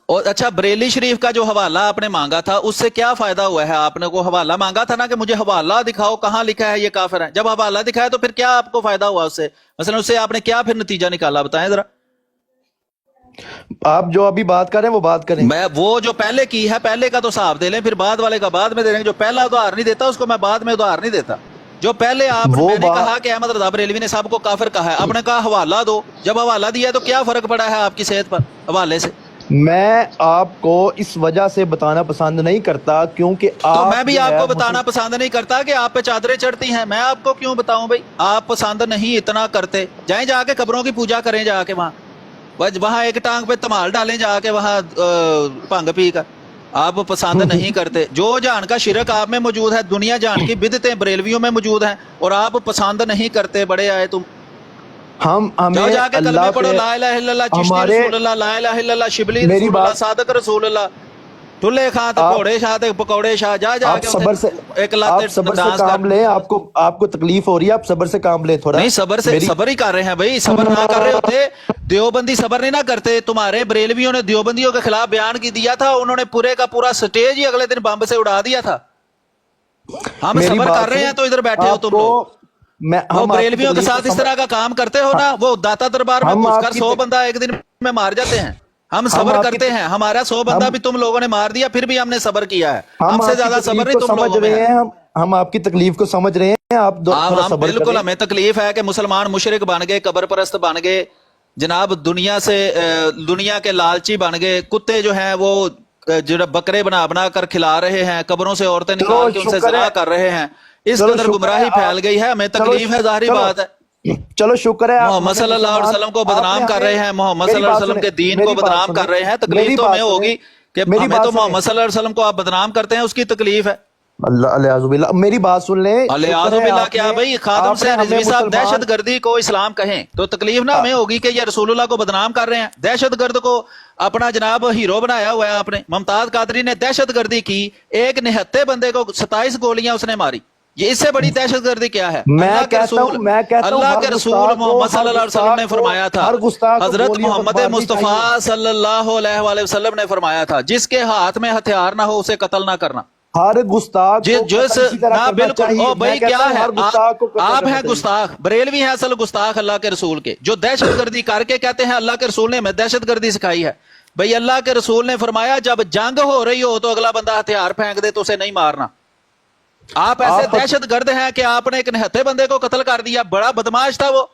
اور اچھا بریلی شریف کا جو حوالہ آپ نے مانگا تھا اس سے کیا فائدہ ہوا ہے؟ آپ نے کو حوالہ مانگا تھا نا کہ مجھے حوالہ دکھاؤ کہاں لکھا ہے یہ کافر ہے. جب حوالہ دکھایا تو پھر کیا آپ کو فائدہ ہوا اس سے؟ مثلا اس سے آپ نے کیا پھر نتیجہ نکالا بتائیں ذرا. آپ جو ابھی بات کر رہے ہیں وہ بات کریں. میں وہ جو پہلے کی ہے پہلے کا تو صاحب دے لیں، پھر بعد والے کا بعد میں دے لیں. جو پہلا ادھار نہیں دیتا اس کو میں بعد میں ادھار نہیں دیتا. جو پہلے وہ میں نے بات کہا کہ احمد رضا بریلوی نے صاحب کو کافر کہا ہے، آپ نے کہا حوالہ دو. جب حوالہ دیا تو کیا فرق پڑا ہے آپ کی صحت پر حوالے سے؟ میں آپ کو اس وجہ سے بتانا پسند نہیں کرتا کیونکہ تو میں آپ بھی جو آپ ہے کو بتانا پسند نہیں کرتا کہ آپ پہ چادریں چڑھتی ہیں. میں آپ کو کیوں بتاؤں بھائی؟ آپ پسند نہیں اتنا کرتے. جائیں جا کے قبروں کی پوجا کریں جا کے وہاں ایک ٹانگ پہ تمال ڈالیں جا کے وہاں بھنگ پی کر. آپ پسند نہیں کرتے. جو جان کا شرک آپ میں موجود ہے، دنیا جان کی بدعتیں بریلویوں میں موجود ہیں، اور آپ پسند نہیں کرتے. بڑے آئے تم. جاؤ ہمیں جا کے کلمے اللہ پڑھو، پہ لا الہ الا اللہ چشتی ہمارے رسول اللہ، لا الہ الا اللہ شبلی میری رسول اللہ، بات صادق رسول اللہ، ٹھلے خاں تے آپ گھوڑے شاہ تے پکوڑے شاہ. جا آپ کے صبر سے ایک لاتے ڈانس کر. کام لیں. آپ کو تکلیف ہو رہی ہے، آپ صبر سے کام لیں تھوڑا. نہیں صبر ہی کر رہے ہیں بھائی. صبر نہ کر رہے ہوتے دیوبندی صبر نہیں نہ کرتے. تمہارے بریلویوں نے دیوبندیوں کے خلاف بیان کی دیا تھا، انہوں نے پورے کا پورا سٹیج ہی اگلے دن بمب سے اڑا دیا تھا. ہم میری صبر بات کر رہے ہیں سنیں. تو ادھر بیٹھے ہو آپ تم کو لوگ. وہ بریلویوں کے ساتھ اس طرح کا کام کرتے ہو نا، وہ داتا دربار میں ہم گھس آپ کر کی 100 بندہ ایک دن میں مار جاتے ہیں. ہم ہم صبر آپ کی کرتے ہیں. ہمارا 100 بندہ ہم بھی تم لوگوں نے مار دیا، پھر بھی ہم نے صبر کیا ہے. ہم ہم سے آپ کی زیادہ صبر تکلیف نہیں کو تم سمجھ لوگوں میں رہے ہے. ہیں. ہم آپ کی تکلیف کو سمجھ رہے ہیں. آپ تھوڑا ہم صبر بالکل، کریں. ہمیں تکلیف ہے کہ مسلمان مشرک بن گئے، قبر پرست بن گئے جناب، دنیا کے لالچی بن گئے. کتے جو ہیں وہ جو بکرے بنا کر کھلا رہے ہیں، قبروں سے عورتیں چلو نکال کے ان سے شکر ہے، زنا کر رہے ہیں. اس چلو قدر شکر ہے. گمراہی پھیل گئی ہے، ہمیں تکلیف ہے، ظاہری بات ہے. چلو شکر ہے. آپ محمد ہمیں صلی اللہ علیہ مسلمان، وسلم کو آپ نے بدنام کر ہمیں، رہے ہیں، محمد صلی میری اللہ علیہ بات وسلم سنیں، کے دین کو میری بات بدنام سنیں، کر رہے ہیں. تکلیف میری تو ہمیں بات سنیں. ہوگی کہ میری ہمیں بات تو سنیں، محمد صلی اللہ علیہ وسلم کو آپ بدنام کرتے ہیں، اس کی تکلیف ہے۔ اللہ الیاذ باللہ، میری بات سن لیں، الیاذ شکر ہے باللہ آپ کیا نے بھائی خادم آپ سے نے ہمیں رضوی صاحب مسلمان دہشت گردی کو اسلام کہیں تو تکلیف نہ ہمیں ہوگی کہ یہ رسول اللہ کو بدنام کر رہے ہیں۔ دہشت گرد کو اپنا جناب ہیرو بنایا ہوا ہے آپ نے۔ ممتاز قادری نے دہشت گردی کی، ایک نہتے بندے کو 27 گولیاں اس نے ماری، یہ اس سے بڑی دہشت گردی کیا ہے؟ اللہ کے رسول میں کہتا ہوں اللہ ہر کے رسول گستاخ کو، محمد صلی ہر اللہ علیہ وسلم گستاخ نے کو، فرمایا تھا، ہر گستاخ کو حضرت گولیاں محمد مارنی مصطفیٰ چاہیے۔ صلی اللہ علیہ وسلم نے فرمایا تھا جس کے ہاتھ میں ہتھیار نہ ہو اسے قتل نہ کرنا۔ ہر گستاخ کو جس قتل اسی طرح نہ کرنا بالکل، چاہیے۔ او میں بھائی کیا کہتا ہوں ہے، ہر گستاخ کو قتل آپ کرنا ہیں چاہیے۔ گستاخ، بریلوی ہیں اصل گستاخ اللہ کے رسول کے، جو دہشت گردی کر کے کہتے ہیں اللہ کے رسول نے ہمیں دہشت گردی سکھائی ہے۔ بھائی اللہ کے رسول نے فرمایا جب جنگ ہو رہی ہو تو اگلا بندہ ہتھیار پھینک دے تو اسے نہیں مارنا۔ آپ ایسے دہشت گرد ہیں کہ آپ نے ایک نہتے بندے کو قتل کر دیا، بڑا بدماش تھا وہ،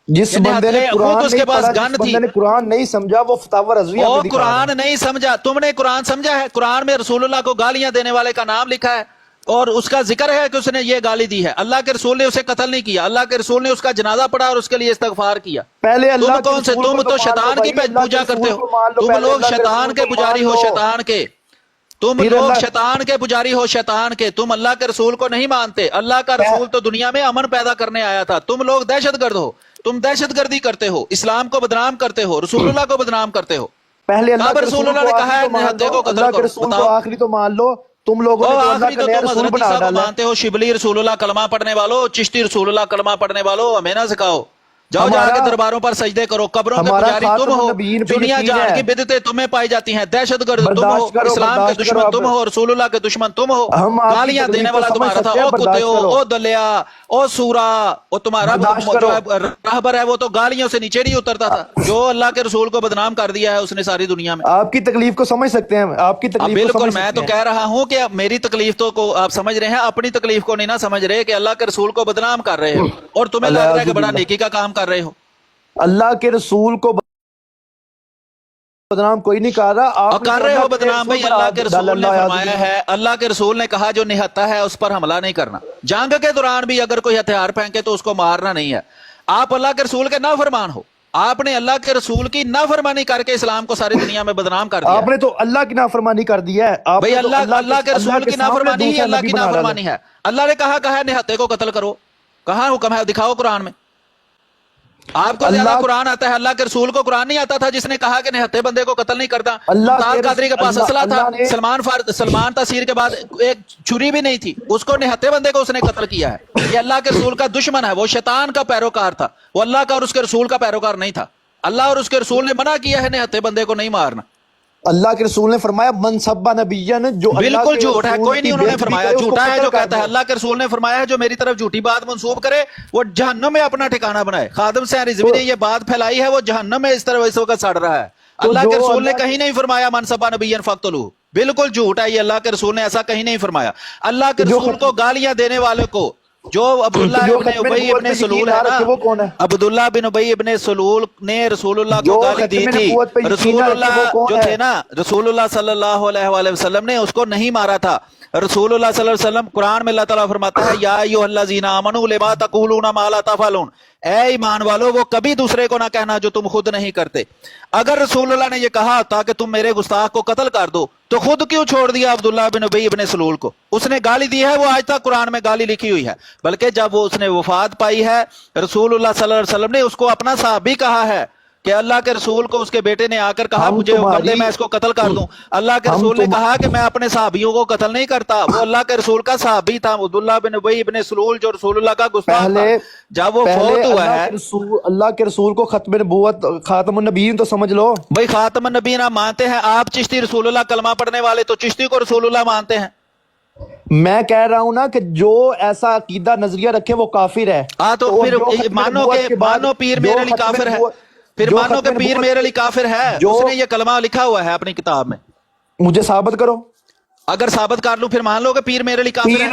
جس بندے نے خود قرآن اس نہیں کے پاس پڑھا، جس گن تھی۔ بندے نے قرآن نہیں سمجھا، وہ فتاوی رضویہ میں او دکھا رہا ہے۔ قرآن نہیں سمجھا، تم نے قرآن سمجھا ہے؟ قرآن میں رسول اللہ کو گالیاں دینے والے کا نام لکھا ہے اور اس کا ذکر ہے کہ اس نے یہ گالی دی ہے۔ اللہ کے رسول نے اسے قتل نہیں کیا، اللہ کے رسول نے اس کا جنازہ پڑھا اور اس کے لیے استغفار کیا۔ پہلے تم اللہ کے کون سے؟ رسول تم کو تو مان لو شیطان کی بھائی، اللہ کے پوجا کرتے رسول ہو، کو مان لو، تم پہلے لوگ اللہ کے شیطان رسول کے کو پجاری مان ہو، لو، شیطان کے، تم پھر لوگ اللہ شیطان کے پجاری ہو، شیطان کے، تم اللہ کے رسول کو نہیں مانتے۔ اللہ کا رسول تو دنیا میں امن پیدا کرنے آیا تھا، تم لوگ دہشت گرد ہو، تم دہشت گردی کرتے ہو، اسلام کو بدنام کرتے ہو، رسول اللہ کو بدنام کرتے ہو۔ پہلے اللہ کب کے رسول رسول اللہ کو نے آخری کہا ہے تو مان نہتے لو، کو قتل اللہ کے کرو؟ رسول کو بتاؤ۔ آخری تو مان لو۔ تم لوگوں نے او تو اللہ آخری کا تو نیا تم رسول حضرت بنا عیسیٰ کو ڈالا ہے۔ مانتے ہو، شبلی رسول اللہ کلمہ پڑھنے والو، چشتی رسول اللہ کلمہ پڑھنے والو، ہمیں نہ سکھاؤ، جاؤ جا کے ہمارا درباروں پر سجدے کرو، قبروں کے ہمارا پجاری تم خاتم ہو، النبیین پہ دنیا یقین جہان ہے۔ کی بدعتیں تمہیں پائی جاتی ہیں، دہشت گرد تم ہو، اسلام کے برداشت کرو دشمن اب، تم ہو، رسول اللہ کے دشمن تم ہو، ہم آپ کی گالیاں دینے تکلیف کو والا سمجھ تمہارا تھا، سکتے ہیں، او کتے برداشت ہو، کرو، او دلیا، او سورا، او تمہارا برداشت جو کرو۔ ہے راہبر ہے وہ تو گالیوں سے نیچے نہیں اترتا تھا، جو اللہ کے رسول کو بدنام کر دیا ہے اس نے ساری دنیا میں۔ آپ کی تکلیف کو سمجھ سکتے ہیں، آپ کی اب تکلیف کو بالکل سمجھ میں سکتے تو ہیں۔ کہہ رہا ہوں کہ اب میری تکلیف تو کو آپ سمجھ رہے ہیں، اپنی تکلیف کو نہیں نہ سمجھ رہے کہ اللہ کے رسول کو بدنام کر رہے ہو اور تمہیں لگ رہا ہے الیاذ کہ بڑا باللہ، نیکی کا کام کر رہے ہو۔ اللہ کے رسول کو بدنام کوئی نہیں کر رہا، اور آپ نے کر تو رہے اللہ ہو کے نیا بدنام رسول بھائی، بنا اللہ کے ڈالا۔ رسول نے اللہ الیاذ فرمایا باللہ، ہے، اللہ کے رسول نے کہا جو نہتا ہے اس پر حملہ نہیں کرنا، جنگ کے دوران بھی اگر کوئی ہتھیار پھینکے تو اس کو مارنا نہیں ہے۔ آپ اللہ کے رسول کے نافرمان ہو، آپ نے اللہ کے رسول کی نافرمانی کر کے اسلام کو ساری دنیا میں بدنام کر دیا آپ ہے۔ نے تو اللہ کی نافرمانی کر دی ہے، آپ بھئی نے تو اللہ کے رسول کی سامنے نافرمانی ہی دوسرا اللہ نبی کی بنا ڈالا۔ نافرمانی ہے۔ اللہ نے کہا ہے نہتے کو قتل کرو، کہاں حکم ہے؟ دکھاؤ قرآن میں۔ آپ کو زیادہ اللہ قرآن آتا ہے، اللہ کے رسول کو قرآن نہیں آتا تھا جس نے کہا کہ نہتے بندے کو قتل نہیں کرتا۔ اللہ ممتاز کے قادری کے پاس اسلحہ تھا، اللہ نے سلمان تاثیر کے بعد ایک چھری بھی نہیں تھی، اس کو نہتے بندے کو اس نے قتل کیا ہے۔ یہ اللہ کے رسول کا دشمن ہے، وہ شیطان کا پیروکار تھا، وہ اللہ کا اور اس کے رسول کا پیروکار نہیں تھا۔ اللہ اور اس کے رسول نے منع کیا ہے نہتے بندے کو نہیں مارنا۔ اللہ کے رسول نے فرمایا من سبا نبیًا، جو اللہ بالکل کے جھوٹ ہے، رسول کوئی کی نہیں انہوں نے بے ادبی فرمایا، کرے اس کو جھوٹا ہے قتل جو کر کہتا ہے۔ دو۔ اللہ کے رسول نے فرمایا ہے جو میری طرف جھوٹی بات منسوب کرے وہ جہنم میں اپنا ٹھکانہ بنائے۔ خادم سے رضوی نے یہ بات پھیلائی ہے، وہ جہنم میں اس طرح اس وقت سڑ رہا ہے۔ تو اللہ جو کے رسول نے اللہ کہیں نہیں فرمایا من سبا نبیًا فقتلوہ، بالکل جھوٹ ہے یہ، اللہ کے رسول نے ایسا کہیں نہیں فرمایا۔ اللہ کے جو رسول کو گالیاں دینے والے کو، جو عبداللہ جو ابن ختم ابی نبوت ابن پہ سلول یقین ہے نہ نا، رکھے وہ کون ہے؟ عبداللہ بن ابی ابن سلول نے رسول اللہ کو جو گالی دی ختم تھی۔ نبوت پہ یقین رسول نہ رکھے وہ اللہ کون جو ہے؟ تھے نا، رسول اللہ صلی اللہ علیہ وآلہ وسلم نے اس کو نہیں مارا تھا۔ رسول اللہ صلی اللہ علیہ وسلم قرآن میں اللہ تعالیٰ فرماتا ہے یا ایھا الذین آمنوا لما تقولون ما لا تفعلون، اے ایمان والو وہ کبھی دوسرے کو نہ کہنا جو تم خود نہیں کرتے۔ اگر رسول اللہ نے یہ کہا تاکہ تم میرے گستاخ کو قتل کر دو تو خود کیوں چھوڑ دیا عبداللہ بن ابی ابن سلول کو؟ اس نے گالی دی ہے، وہ آج تک قرآن میں گالی لکھی ہوئی ہے، بلکہ جب وہ اس نے وفات پائی ہے رسول اللہ صلی اللہ علیہ وسلم نے اس کو اپنا صحابی کہا ہے کہ اللہ کے رسول کو اس کے بیٹے نے آ کر کہا ہم مجھے حکم دے میں اس کو قتل کر دوں۔ اللہ کے رسول نے کہا کہ میں اپنے صحابیوں کو قتل نہیں کرتا، وہ اللہ کے رسول کا صحابی تھا عبداللہ بن ابی ابن سلول جو رسول اللہ کا گستاخ تھا۔ جب وہ فوت ہوا ہے، اللہ کے رسول کو ختم نبوت خاتم النبیین تو سمجھ لو۔ بھائی خاتم النبیین آپ مانتے ہیں، آپ چشتی رسول اللہ کلمہ پڑھنے والے تو چشتی کو رسول اللہ مانتے ہیں۔ میں کہہ رہا ہوں نا کہ جو ایسا عقیدہ نظریہ رکھے وہ کافر ہے۔ ہاں تو پھر جو ختم مانو نبوت کہ کے بعد مانو پیر جو میرے لیے ختم کافر ہے، نبوت- پھر جو مانو کہ ختم پیر نبوت میرے لیے کافر ہے، جو اس نے یہ کلمہ لکھا ہوا ہے اپنی کتاب میں، مجھے ثابت کرو۔ اگر ثابت کر لوں پھر مان لو کہ پیر میرے لیے کافر ہے۔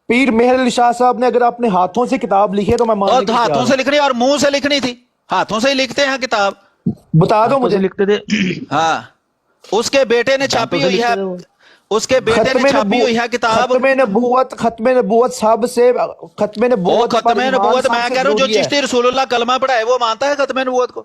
پیر مہر علی شاہ صاحب نے اگر اپنے ہاتھوں سے کتاب لکھی ہے تو میں اور ماننے کی ہاتھوں تیار سے لکھنی اور منہ سے لکھنی تھی، ہاتھوں سے ہی لکھتے ہیں کتاب، ہوں۔ بتا دو مجھے۔ لکھتے تھے ہاں اس کے بیٹے نے چھاپی ہوئی ہے، اس کے بیٹے نے چھاپی ہوئی ہے کتاب۔ ختم نبوت سب سے ختم وہ نبوت ختم پر ایمان نبوت سب میں سے کہہ رہا ہوں جو ضروری ہے۔ چشتی رسول اللہ کلمہ پڑھائے وہ مانتا ہے ختم نبوت کو؟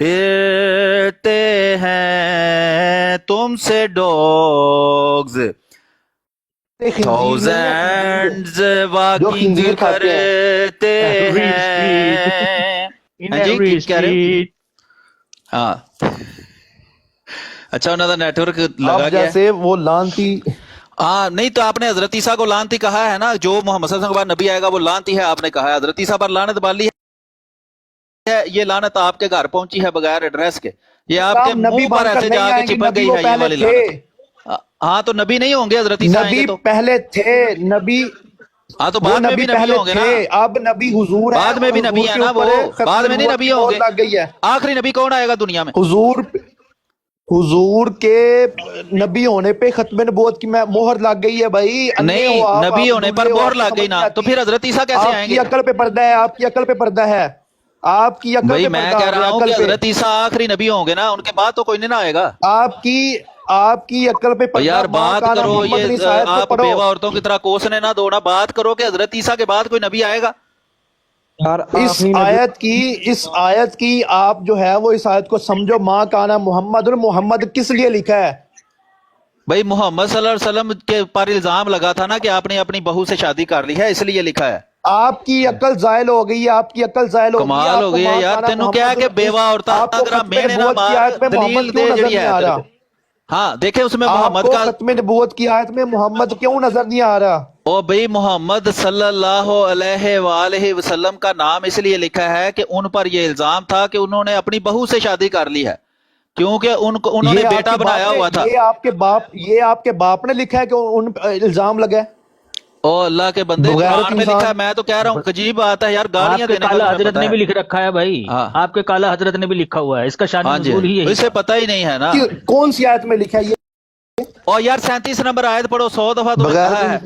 پھرتے ہیں تم سے ڈوگز تھاؤزینڈز جو واکنگ خنزیر کھاتے ہیں کرتے Every ہیں In ہاں جی every کی کہہ رہے ہو؟ street. ہاں اچھا انہوں کا نیٹ ورک لگا اب گیا ہے جیسے وہ لانتی ہاں نہیں تو آپ نے حضرت عیسیٰ کو لانتی کہا ہے نا، جو محمد صلی اللہ علیہ وسلم کے بعد نبی آئے گا وہ لانتی ہے، آپ نے کہا ہے حضرت عیسیٰ پر لعنت ڈالی ہے، یہ لعنت آپ کے گھر پہنچی ہے بغیر ایڈریس کے، یہ آپ کے اسلام نبی منہ پر بن کر ایسے نہیں جا کے آئیں گے، چپک نبی گئی وہ ہے یہ پہلے والی تھے، لعنت۔ ہاں تو نبی نہیں ہوں گے حضرت عیسیٰ آئیں گے نبی تو، پہلے تھے، نبی ہاں تو وہ بعد میں نبی بھی نبی پہلے ہوں گے نا، تھے، اب نبی حضور ہیں، بعد میں بھی نبی حضور ہے کے نا وہ، اوپر بعد ختم میں نہیں نبوت نبی کی ہوں مہر گے، لگ گئی ہے۔ آخری نبی کون آئے گا دنیا میں؟ حضور کے نبی ہونے پہ ختم نبوت کی مہر لگ گئی ہے بھائی، انے ہو نہیں آپ نبی ہونے پر لولے ہو، مہر آپ کو لگ گئی سمجھ نہیں نا، تو آتی، پھر حضرت عیسیٰ کیسے آپ آئیں کی گے؟ عقل پہ پردہ ہے، آپ کی عقل پہ پردہ ہے، آپ کی عقل بھائی پہ میں پردہ کہہ آ گیا، رہا ہوں عقل کہ پہ، حضرت عیسیٰ آخری نبی ہوں گے نا، ان کے بعد تو کوئی نہیں نہ آئے گا۔ آپ کی عقل پہ اور پردہ، یار ماں بات کانا کرو، محمد یہ نے آیت کو آپ پڑھو، بیوہ عورتوں کی طرح کوسنے نہ دو نا، بات کرو کہ حضرت عیسیٰ کے بعد کوئی نبی آئے گا۔ یار اس آخری نبی آیت کی آپ جو ہے وہ اس آیت کو سمجھو، ماں کانا محمد، اور محمد کس لیے لکھا ہے؟ بھائی محمد صلی اللہ علیہ وسلم کے پر الزام لگا تھا نا کہ آپ نے اپنی بہو سے شادی کر لی ہے، اس لیے لکھا ہے۔ آپ کی عقل زائل ہو گئی ہے، آپ کی عقل زائل ہو گئی ہے، کمال آپ ہو کو گئی ہے ماں یار، کانا تینوں کیا ہے محمد، کہ بیوہ عورتاں آپ کو اگر ختم مینے نہ نبوت کی مار، آیت میں محمد دلیل کیوں دے نظر جڑی نہیں ہے آ تیرے رہا؟ کو۔ ہاں دیکھیں اس میں آپ محمد کو کا، ختم نبوت کی آیت میں محمد کیوں نظر نہیں آ رہا؟ او بھئی محمد صلی اللہ علیہ وآلہ وسلم کا نام اس لیے لکھا ہے کہ ان پر یہ الزام تھا کہ انہوں نے اپنی بہو سے شادی کر لی ہے، کیونکہ انہوں نے یہ آپ بیٹا کے باپ بنایا نے، ہوا تھا۔ یہ آپ کے باپ نے لکھا ہے کہ ان پہ الزام لگا ہے؟ او اللہ کے بندے بغیرت قرآن میں لکھا ہے، انسان، میں تو کہہ رہا ہوں عجیب بات ہے یار، آپ گالیاں کے دینے کا کالا تمہیں حضرت پتہ نے ہے؟ بھی لکھ رکھا ہے بھائی، ہاں آپ کے کالا حضرت نے بھی لکھا ہوا ہے، اس کا شان ہاں جی، نزول ہی یہی اسے تھا۔ پتہ ہی نہیں ہے نا۔ کون سی آیت میں لکھا ہے یہ؟ اور یار 37 نمبر آیت پڑھو، 100 دفعہ تمہیں بغیرت کہا ہے۔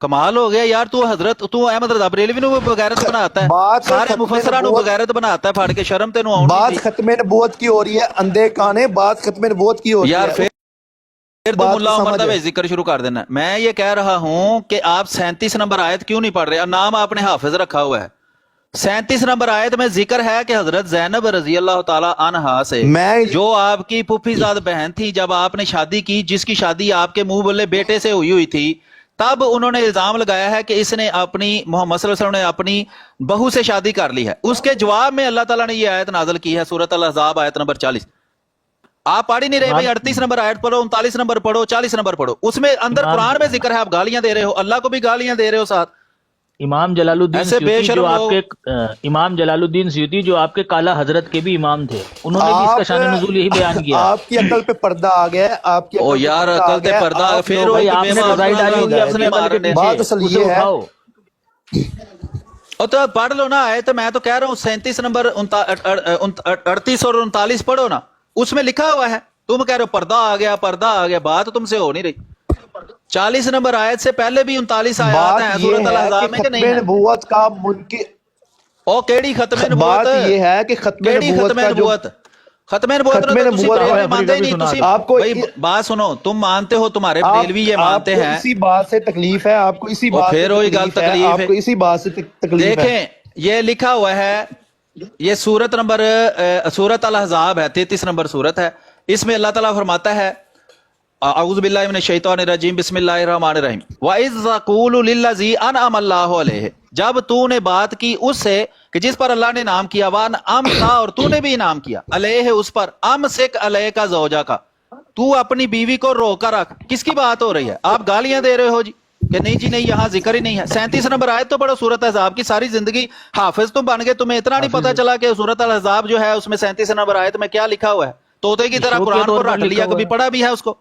کمال ہو گیا یار، تو احمد رضا بریلوی نو بغیرت بناتا ہے، بات سارے ختم مفسرہ نو نبوت، بغیرت بناتا ہے، پھاڑ کے شرم تینوں آنی بات سی ختم نبوت کی ہو رہی ہے، اندھے کانے، بات ختم نبوت کی ہو رہی یار۔ ہے، اس پھر تو بات کو ملا عمر سمجھ۔ دا ذکر شروع کر دینا۔ میں یہ کہہ رہا ہوں کہ آپ 37 نمبر آیت کیوں نہیں پڑھ رہے؟ نام آپ نے حافظ رکھا ہوا ہے، 37 نمبر آیت میں ذکر ہے کہ حضرت زینب رضی اللہ تعالی عنہا سے، میں جو آپ کی پھوپھی زاد بہن تھی، جب آپ نے شادی کی، جس کی شادی آپ کے منہ بولے بیٹے سے ہوئی تھی، تب انہوں نے الزام لگایا ہے کہ اس نے اپنی، محمد صلی اللہ علیہ وسلم نے اپنی بہو سے شادی کر لی ہے۔ اس کے جواب میں اللہ تعالیٰ نے یہ آیت نازل کی ہے، سورۃ الاحزاب آیت نمبر 40۔ آپ پڑھ ہی نہیں رہے بھائی، 38 نمبر آیت پڑھو، 39 نمبر پڑھو، 40 نمبر پڑھو، اس میں اندر امام قرآن میں ذکر ہے، آپ گالیاں دے رہے ہو، اللہ کو بھی گالیاں دے رہے ہو ساتھ، امام جلال الدین ایسے بے سیوطی جو شرم آپ لوگ۔ کے امام جلال الدین سیوطی جو آپ کے کالا حضرت کے بھی امام تھے، انہوں نے بھی اس کا شان نزول یہی بیان کیا ہے۔ آپ کی عقل پہ پردہ آ گیا ہے، آپ کی او عقل پہ یار پردہ آ عقل تے گیا ہے، پردہ، آپ پھر لوگوں وہی بھائی کو آپ نے بیوہ کس رضائی چیز ڈالی کی ہوئی ہے ہدایت اپنی ہے؟ عقل کے مارنے۔ بات پیچھے، اصل اسے یہ ہے، اٹھاؤ۔ اور تو پڑھ لو نا آیت، میں تو کہہ رہا ہوں 37 نمبر 38 اور 39 پڑھو نا، اس میں لکھا ہوا ہے، تم کہہ رہے ہو پردہ آ گیا، پردہ آ گیا، بات تم سے ہو نہیں رہی۔ 40 نمبر آیت سے پہلے بھی 39 آیات بات ہیں یہ سورۃ ہے کہ الاحزاب میں کہ ختم نہیں ہیں؟ نبوت کا منکر، او کیڑی ختم نبوت، بات یہ ہے کہ ختم کیڑی نبوت ختم کا جو نبوت، ختم نبوت ختم نہ تو تسی نبوت آؤ بریلوی افریقہ مانتے ہی بھی نہیں، تسی سناتا آپ کو بھائی بات سنو، تم مانتے ہو، تمہارے بریلوی یہ آپ مانتے کو ہیں، اسی بات سے تکلیف ہے، آپ کو اسی اور بات سے پھر وہی گل تکلیف ہے، تکلیف آپ ہے۔ کو اسی بات سے تکلیف ہے۔ دیکھیں یہ لکھا ہوا ہے، یہ سورت نمبر سورت الاحزاب ہے، 33 نمبر سورت ہے، اس میں اللہ تعالیٰ فرماتا ہے، اعوذ باللہ من الشیطان الرجیم، بسم اللہ الرحمن الرحیم، وَإِذْ تَقُولُ لِلَّذِي أَنْعَمَ اللَّهُ عَلَيْهِ، جب تو نے بات کی اس سے کہ جس پر اللہ نے انعام کیا، وَأَنْعَمْتَ، اور تو نے بھی انعام کیا، علیہ اس پر، امسک علیہ کا زوجہ کا، تو اپنی بیوی کو روکا رکھ۔ کس کی بات ہو رہی ہے؟ آپ گالیاں دے رہے ہو جی کہ نہیں جی نہیں، یہاں ذکر ہی نہیں ہے۔ 37 نمبر آیت تو پڑھو، سورۃ احزاب کی، ساری زندگی حافظ تم بن گئے، تمہیں اتنا نہیں حافظ پتا چلا کہ سورۃ الاحزاب جو ہے اس میں 37 نمبر آیت میں کیا لکھا ہوا ہے؟ طوطے کی طرح شوق کے قرآن کو طور پر رٹ لکھا لیا، ہوا کبھی ہے، پڑھا بھی ہے اس کو؟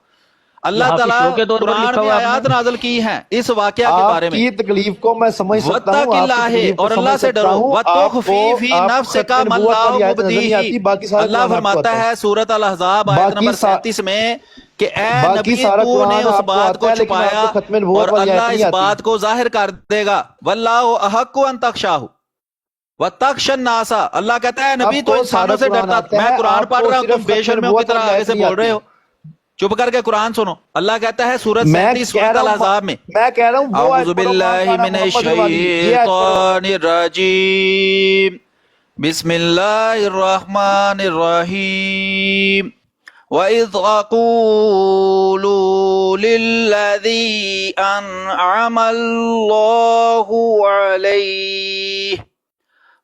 یہ اللہ حافظ شو تعالیٰ کے طور پر قرآن لکھا میں ہوا آپ آیات نے۔ نازل کی ہیں اس واقعہ کے آپ بارے میں، کی تکلیف کو میں سمجھ سکتا ہوں، وَاتَّقِ آپ کی اللَّهِ، تکلیف کو اور اللہ سمجھ سے سکتا ڈرو، ہوں، وَتُخْفِي فِي آپ کو نَفْسِكَ ختم مَا نبوت اللَّهُ والی آیت نظر نہیں آتی، مُبْدِيهِ۔ باقی سارا اللہ قرآن آپ کو فرماتا آتا ہے سورۃ الاحزاب آیت باقی نمبر 37 میں کہ اے باقی نبی سارا تو نے قرآن اس آپ کو بات آتا کو ہے، لیکن آپ چھپایا کو ختم نبوت اور والی آیت اللہ نہیں اس آتی۔ بات کو ظاہر کر دے گا، وَاللَّهُ أَحَقُّ أَن تَخْشَاهُ وَتَخْشَى النَّاسَ، اللہ کہتا ہے نبی آپ تو کو سارا انسانوں سے قرآن ڈرتا، آتا میں ہے، قرآن آپ پڑھ کو رہا ہوں، تم صرف بے ختم شرمیوں کی نبوت طرح والی آگے آیت سے نہیں بول رہے آتی۔ ہو۔ چپ کر کے قرآن سنو، اللہ کہتا ہے سورت میں 37 کہہ سورت رہا ہوں الاحزاب میں، میں کہہ رہا ہوں وہ اعوذ آیت پڑھو، ماں باللہ کانا من محمد والی، یہ آیت پڑھو۔ الشیطان الرجیم، بسم اللہ الرحمن الرحیم وَإِذْ أَقُولُ لِلَّذِي أَنْعَمَ اللَّهُ عَلَيْهِ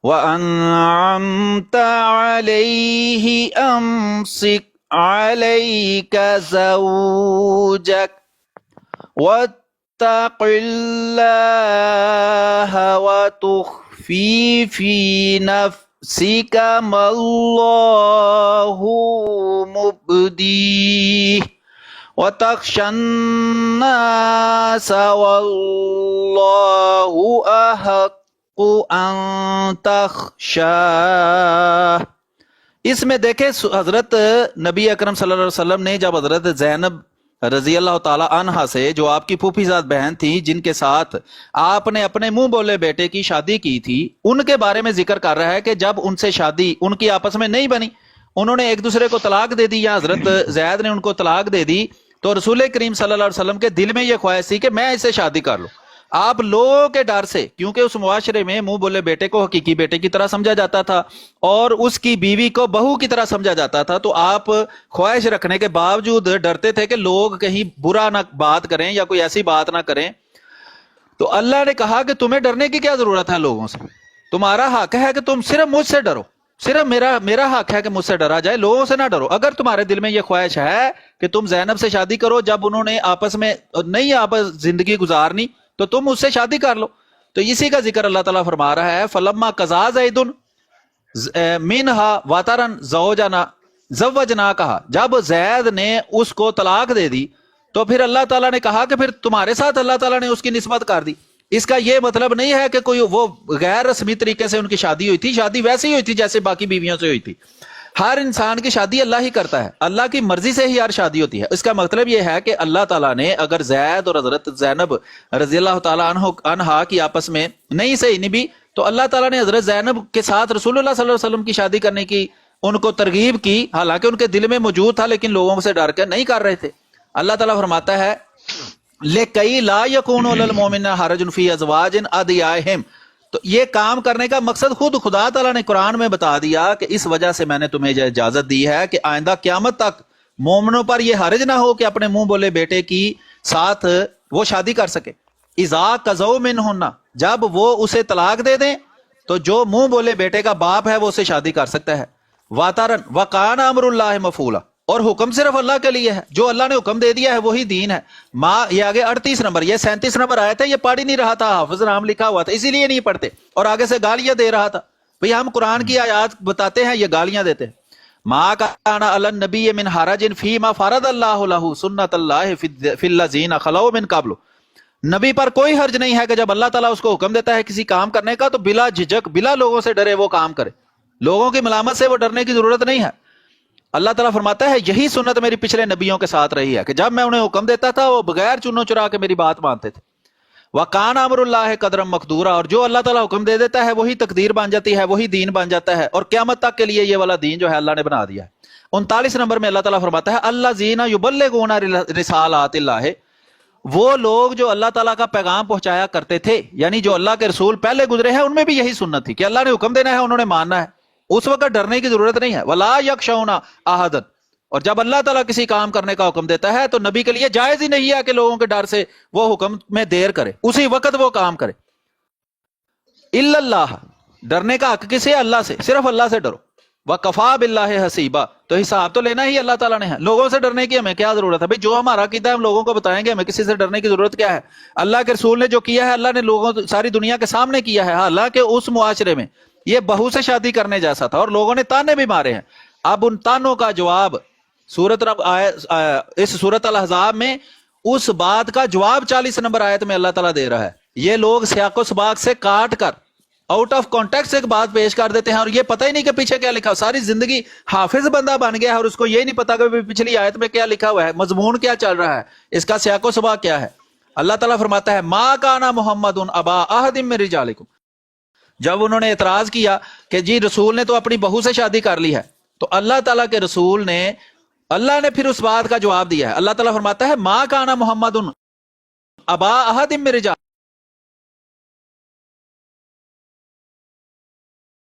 وَأَنْعَمْتَ عَلَيْهِ أَمْسِكْ عَلَيْكَ زَوْجَكَ وَاتَّقِ اللَّهَ وَتُخْفِي فِي نَفْسِكَ مَا اللَّهُ مُبْدِيهِ وَتَخْشَى النَّاسَ وَاللَّهُ أَحَقُّ أَن تَخْشَاهُ۔ اس میں دیکھیں حضرت نبی اکرم صلی اللہ علیہ وسلم نے جب حضرت زینب رضی اللہ تعالی عنہا سے، جو آپ کی پھوپھی زاد بہن تھی جن کے ساتھ آپ نے اپنے منہ بولے بیٹے کی شادی کی تھی، ان کے بارے میں ذکر کر رہا ہے کہ جب ان سے شادی ان کی آپس میں نہیں بنی، انہوں نے ایک دوسرے کو طلاق دے دی، یا حضرت زید نے ان کو طلاق دے دی، تو رسول کریم صلی اللہ علیہ وسلم کے دل میں یہ خواہش تھی کہ میں اس سے شادی کر لوں۔ آپ لوگوں کے ڈر سے، کیونکہ اس معاشرے میں منہ بولے بیٹے کو حقیقی بیٹے کی طرح سمجھا جاتا تھا اور اس کی بیوی کو بہو کی طرح سمجھا جاتا تھا، تو آپ خواہش رکھنے کے باوجود ڈرتے تھے کہ لوگ کہیں برا نہ بات کریں یا کوئی ایسی بات نہ کریں۔ تو اللہ نے کہا کہ تمہیں ڈرنے کی کیا ضرورت ہے لوگوں سے، تمہارا حق ہے کہ تم صرف مجھ سے ڈرو، صرف میرا حق ہے کہ مجھ سے ڈرا جائے، لوگوں سے نہ ڈرو۔ اگر تمہارے دل میں یہ خواہش ہے کہ تم زینب سے شادی کرو، جب انہوں نے آپس میں نہیں آپس زندگی گزارنی تو تم اس سے شادی کر لو۔ تو اسی کا ذکر اللہ تعالیٰ فرما رہا ہے، فَلَمَّا قَضَىٰ زَيْدٌ مِنْهَا وَطَرًا زَوَّجْنَاكَهَا، جب زید نے اس کو طلاق دے دی تو پھر اللہ تعالیٰ نے کہا کہ پھر تمہارے ساتھ اللہ تعالیٰ نے اس کی نسبت کر دی۔ اس کا یہ مطلب نہیں ہے کہ کوئی وہ غیر رسمی طریقے سے ان کی شادی ہوئی تھی، شادی ویسے ہی ہوئی تھی جیسے باقی بیویوں سے ہوئی تھی۔ ہر انسان کی شادی اللہ ہی کرتا ہے، اللہ کی مرضی سے ہی ہر شادی ہوتی ہے۔ اس کا مطلب یہ ہے کہ اللہ تعالیٰ نے اگر زید اور حضرت زینب رضی اللہ تعالیٰ عنہا کی آپس میں نہیں صحیح نبھی، تو اللہ تعالیٰ نے حضرت زینب کے ساتھ رسول اللہ صلی اللہ علیہ وسلم کی شادی کرنے کی ان کو ترغیب کی، حالانکہ ان کے دل میں موجود تھا لیکن لوگوں سے ڈر کے نہیں کر رہے تھے۔ اللہ تعالیٰ فرماتا ہے لِكَيْ لَا يَكُونَ عَلَى الْمُؤْمِنِينَ حَرَجٌ فِي أَزْوَاجِ أَدْعِيَائِهِمْ، تو یہ کام کرنے کا مقصد خود خدا تعالیٰ نے قرآن میں بتا دیا کہ اس وجہ سے میں نے تمہیں اجازت دی ہے کہ آئندہ قیامت تک مومنوں پر یہ حرج نہ ہو کہ اپنے منہ بولے بیٹے کی ساتھ وہ شادی کر سکے۔ اذا قضوا منہن، جب وہ اسے طلاق دے دیں تو جو منہ بولے بیٹے کا باپ ہے وہ اسے شادی کر سکتا ہے۔ وَاتَرًا وَقَانَ أَمْرُ اللَّهِ مَفْعُولًا، اور حکم صرف اللہ کے لیے ہے، جو اللہ نے حکم دے دیا ہے وہی دین ہے۔ یہ آگے 38 نمبر، یہ 37 نمبر آیت ہے، یہ پڑھ ہی نہیں رہا تھا، حافظ نام لکھا ہوا تھا اسی لیے نہیں پڑھتے، اور آگے سے گالیاں دے رہا تھا۔ بھئی ہم قرآن کی آیات بتاتے ہیں، یہ گالیاں دیتے ہیں۔ ما کان علی النبی من حرج فیما فرض اللہ لہ سنت اللہ فی الذین خلو من قبل، نبی پر کوئی حرج نہیں ہے کہ جب اللہ تعالیٰ اس کو حکم دیتا ہے کسی کام کرنے کا تو بلا جھجک، بلا لوگوں سے ڈرے وہ کام کرے، لوگوں کی ملامت سے وہ ڈرنے کی ضرورت نہیں ہے۔ اللہ تعالیٰ فرماتا ہے یہی سنت میری پچھلے نبیوں کے ساتھ رہی ہے کہ جب میں انہیں حکم دیتا تھا وہ بغیر چنو چرا کے میری بات مانتے تھے۔ وَقَانَ أَمْرُ اللَّهِ قَدْرًا مَقْدُورًا، اور جو اللہ تعالیٰ حکم دے دیتا ہے وہی تقدیر بن جاتی ہے، وہی دین بن جاتا ہے، اور قیامت تک کے لیے یہ والا دین جو ہے اللہ نے بنا دیا ہے۔ 39 نمبر میں اللہ تعالیٰ فرماتا ہے الَّذِينَ يُبَلِّغُونَ رِسَالَاتِ اللَّهِ، وہ لوگ جو اللہ تعالیٰ کا پیغام پہنچایا کرتے تھے، یعنی جو اللہ کے رسول پہلے گزرے ہیں ان میں بھی یہی سنت تھی کہ اللہ نے حکم دینا ہے انہوں نے ماننا ہے، اس وقت ڈرنے کی ضرورت نہیں ہے۔ وَلَا يَخْشَوْنَ أَحَدًا، اور جب اللہ تعالیٰ کسی کام کرنے کا حکم دیتا ہے تو نبی کے لیے جائز ہی نہیں ہے کہ لوگوں کے ڈر سے وہ حکم میں دیر کرے، اسی وقت وہ کام کرے۔ الا اللہ، ڈرنے کا حق کسے؟ اللہ سے، صرف اللہ سے ڈرو۔ وَكَفَى بِاللَّهِ حَسِيبًا، تو حساب تو لینا ہی اللہ تعالیٰ نے ہے، لوگوں سے ڈرنے کی ہمیں کیا ضرورت ہے؟ بھئی جو ہمارا عقیدہ ہے ہم لوگوں کو بتائیں گے، ہمیں کسی سے ڈرنے کی ضرورت کیا ہے؟ اللہ کے رسول نے جو کیا ہے اللہ نے لوگوں ساری دنیا کے سامنے کیا ہے، حالانکہ اس معاشرے میں یہ بہو سے شادی کرنے جیسا تھا اور لوگوں نے تانے بھی مارے ہیں۔ اب ان تانوں کا جواب اس سورت الاحزاب میں اس بات کا جواب 40 نمبر آیت میں اللہ تعالیٰ دے رہا ہے۔ یہ لوگ سیاق و سباق سے کاٹ کر آؤٹ آف کانٹیکسٹ ایک بات پیش کر دیتے ہیں اور یہ پتہ ہی نہیں کہ پیچھے کیا لکھا، ساری زندگی حافظ بندہ بن گیا ہے اور اس کو یہ نہیں پتا کہ پچھلی آیت میں کیا لکھا ہوا ہے، مضمون کیا چل رہا ہے، اس کا سیاق و سباق کیا ہے۔ اللہ تعالیٰ فرماتا ہے ما کان محمد ابا احد من رجالکم، جب انہوں نے اعتراض کیا کہ جی رسول نے تو اپنی بہو سے شادی کر لی ہے، تو اللہ تعالیٰ کے رسول نے پھر اس بات کا جواب دیا ہے۔ اللہ تعالیٰ فرماتا ہے ما کان محمد ابا احد من رجالکم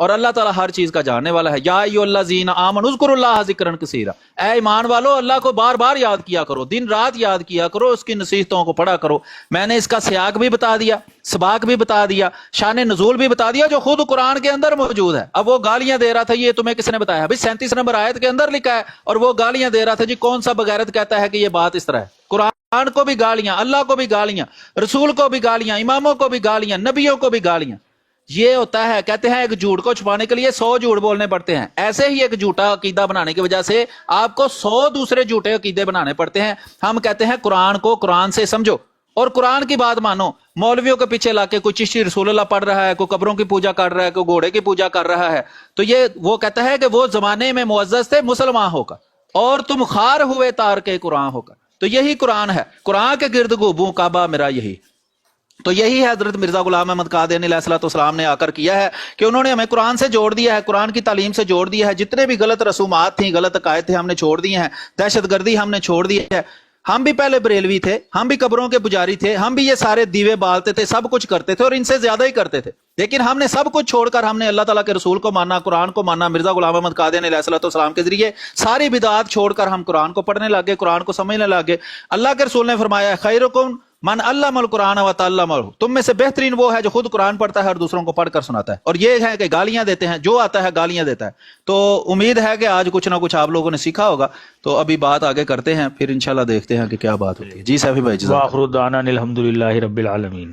اور اللہ تعالیٰ ہر چیز کا جاننے والا ہے۔ یا ایھا الذین آمنوا اذکروا اللہ ذکرا کثیرا، اے ایمان والو اللہ کو بار بار یاد کیا کرو، دن رات یاد کیا کرو، اس کی نصیحتوں کو پڑھا کرو۔ میں نے اس کا سیاق بھی بتا دیا، سباق بھی بتا دیا، شان نزول بھی بتا دیا، جو خود قرآن کے اندر موجود ہے۔ اب وہ گالیاں دے رہا تھا، یہ تمہیں کس نے بتایا؟ بھائی 37 نمبر آیت کے اندر لکھا ہے، اور وہ گالیاں دے رہا تھا۔ جی کون سا بغیرت کہتا ہے کہ یہ بات اس طرح ہے؟ قرآن کو بھی گالیاں، اللہ کو بھی گالیاں، رسول کو بھی گالیاں، اماموں کو بھی گالیاں، نبیوں کو بھی گالیاں۔ یہ ہوتا ہے، کہتے ہیں ایک جھوٹ کو چھپانے کے لیے 100 جھوٹ بولنے پڑتے ہیں، ایسے ہی ایک جھوٹا عقیدہ بنانے کی وجہ سے آپ کو 100 دوسرے جھوٹے عقیدے بنانے پڑتے ہیں۔ ہم کہتے ہیں قرآن کو قرآن سے سمجھو اور قرآن کی بات مانو۔ مولویوں کے پیچھے لا کے کوئی چشتی رسول اللہ پڑھ رہا ہے، کوئی قبروں کی پوجا کر رہا ہے، کوئی گھوڑے کی پوجا کر رہا ہے، تو یہ وہ کہتا ہے کہ وہ زمانے میں معزز تھے، مسلمان ہو کر، اور تم خار ہوئے تار کے قرآن ہو کر۔ تو یہی قرآن ہے، قرآن کے گرد گھوموں کعبہ میرا یہی۔ تو یہی ہے حضرت مرزا غلام احمد قادیانی علیہ الصلوۃ والسلام نے آ کر کیا ہے کہ انہوں نے ہمیں قرآن سے جوڑ دیا ہے، قرآن کی تعلیم سے جوڑ دیا ہے۔ جتنے بھی غلط رسومات تھیں، غلط عقائد تھے، ہم نے چھوڑ دیے ہیں۔ دہشت گردی ہم نے چھوڑ دی ہے۔ ہم بھی پہلے بریلوی تھے، ہم بھی قبروں کے پجاری تھے، ہم بھی یہ سارے دیوے بالتے تھے، سب کچھ کرتے تھے، اور ان سے زیادہ ہی کرتے تھے، لیکن ہم نے سب کچھ چھوڑ کر ہم نے اللہ تعالیٰ کے رسول کو مانا، قرآن کو مانا۔ مرزا غلام احمد قادیانی علیہ الصلوۃ والسلام کے ذریعے ساری بدعات چھوڑ کر ہم قرآن کو پڑھنے لگے، قرآن کو سمجھنے لگے۔ اللہ کے رسول نے فرمایا خیرکم من علم القرآن وتعلمہ، تم میں سے بہترین وہ ہے جو خود قرآن پڑھتا ہے اور دوسروں کو پڑھ کر سناتا ہے۔ اور یہ ہے کہ گالیاں دیتے ہیں، جو آتا ہے گالیاں دیتا ہے۔ تو امید ہے کہ آج کچھ نہ کچھ آپ لوگوں نے سیکھا ہوگا۔ تو ابھی بات آگے کرتے ہیں، پھر انشاءاللہ دیکھتے ہیں کہ کیا بات ہوتی ہے۔ جی سیفی بھائی، جزاک اللہ۔ وآخر دعوانا الحمدللہ رب العالمین۔